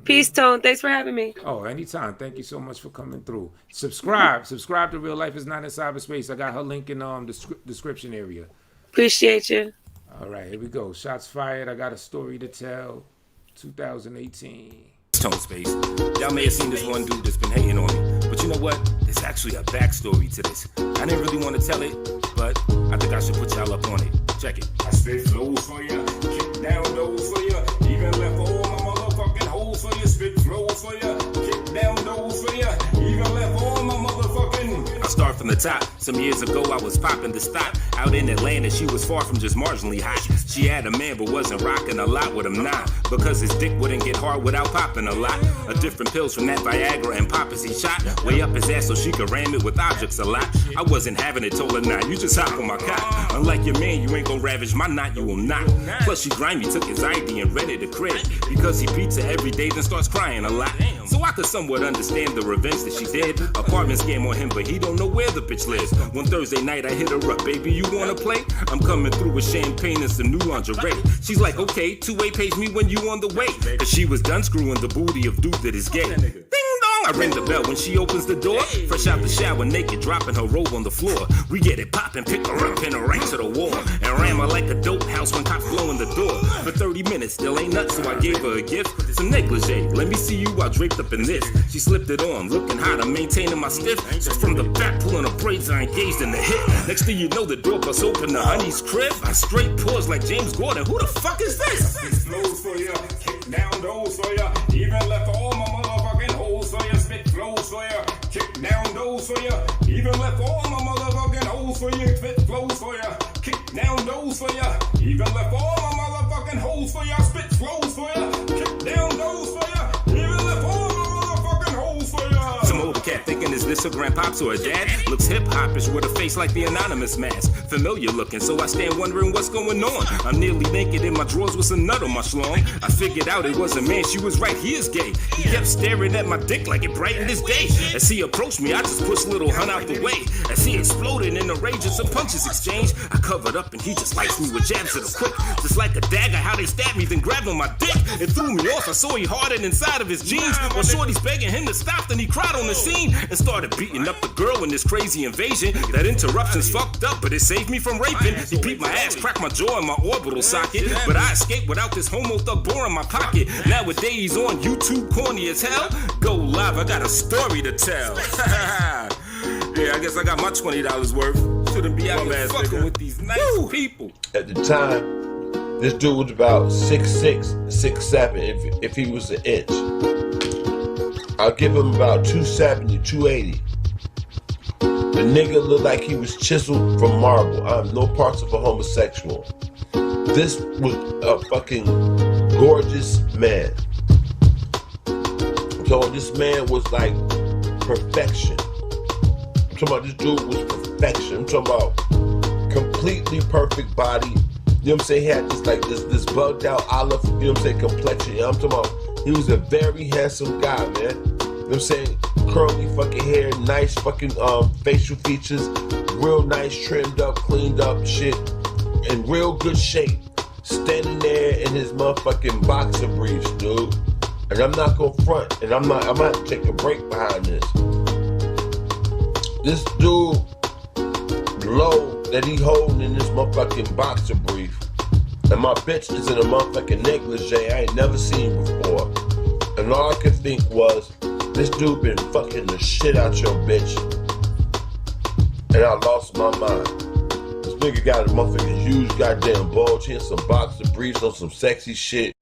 Peace, Tone. Thanks for having me. Oh, anytime. Thank you so much for coming through. Subscribe to Real Life Is Not in Cyberspace. I got her link in the description area. Appreciate you. All right, here we go. Shots fired. I got a story to tell. 2018. Tone space. Y'all may have seen this one dude that's been hating on me, but you know what? There's actually a backstory to this. I didn't really want to tell it, but I think I should put y'all up on it. Check it. I spit flows for ya, kick down those for ya, even left all my motherfucking holes for ya. Spit flows for ya, kick down those for ya, even left all my motherfucking. I'll start from the top. Some years ago, I was popping the stock. Out in Atlanta, she was far from just marginally hot. She had a man, but wasn't rocking a lot with him now. Because his dick wouldn't get hard without popping a lot. A different pills from that Viagra and poppers he shot. Way up his ass so she could ram it with objects a lot. I wasn't having it, told her nah, you just hop on my cock. Unlike your man, you ain't gonna ravage my knot, you will not. Plus she grimy, took his ID and read it to crib. Because he beats her every day, then starts crying a lot. So I could somewhat understand the revenge that she did. Apartment scam on him, but he don't know where the bitch lives. One Thursday night, I hit her up, baby, you wanna play? I'm coming through with champagne and some new lingerie. She's like, okay, 2-way pays me when you on the way. Cause she was done screwing the booty of dude that is gay. Ding dong, I ring the bell when she opens the door. Fresh out the shower, naked, dropping her robe on the floor. We get it poppin', pick her up, pin her right to the wall. And ram her like a dope house house when cops blow in the door. For 30 minutes, still ain't nuts, so I gave her a gift. Some negligee, let me see you while draped up in this. She slipped it on, looking hot, I'm maintaining my stiff. So from the back, pulling her braids, I engaged in the hit. Next thing you know, the door bust open to honey's crib. I straight pause like James Gordon. Who the fuck is this? Spit flows for ya, kick down those for ya. Even left all my motherfucking holes for ya. Spit flows for ya, kick down those for ya. Even left all my motherfucking holes for ya. Spit flows for ya, kick down those for ya. Even left all my motherfucking holes for ya. Spit flows for ya, kick down those for ya. Even left all my motherfucking holes for ya. Some older cat thinking, is this a grandpops or a dad? Looks hip-hopish with a face like the anonymous mask. Familiar looking, so I stand wondering what's going on. I'm nearly naked in my drawers with some nut on my schlong. I figured out it wasn't man, she was right, he is gay. He kept staring at my dick like it brightened his day. As he approached me, I just pushed little Hun out the way. As he exploded in the rage and some punches exchanged, I covered up and he just likes me with jabs that are quick. Just like a dagger, how they stabbed me, then grabbed on my dick. It threw me off, I saw he hardened inside of his jeans. While shorty's begging him to stop, then he cried on the scene and started beating up the girl in this crazy invasion. That interruption's fucked up, but it saved me from raping. He beat my ass, cracked my jaw in my orbital socket, but I escaped without this homo thug bore in my pocket. Nowadays on YouTube, corny as hell. Go live, I got a story to tell. Yeah, I guess I got my $20 worth. Shouldn't be out here fucking with these nice people. At the time, this dude was about 6'6", 6'7", if he was an inch. I'll give him about 270, 280. The nigga looked like he was chiseled from marble. I have no parts of a homosexual. This was a fucking gorgeous man. So this man was like perfection. I'm talking about this dude was perfection. I'm talking about completely perfect body. You know what I'm saying? He had just like this bugged out olive, you know what I'm saying, complexion. You know what I'm talking about? He was a very handsome guy, man. You know what I'm saying? Curly fucking hair, nice fucking facial features, real nice, trimmed up, cleaned up shit, in real good shape. Standing there in his motherfucking boxer briefs, dude. And I'm not gonna front, and I'm gonna take a break behind this. This dude, low that he holding in this motherfucking boxer brief, and my bitch is in a motherfucking negligee I ain't never seen before. And all I could think was, this dude been fucking the shit out your bitch. And I lost my mind. This nigga got a motherfucking huge goddamn bulge. He in some boxer briefs on some sexy shit.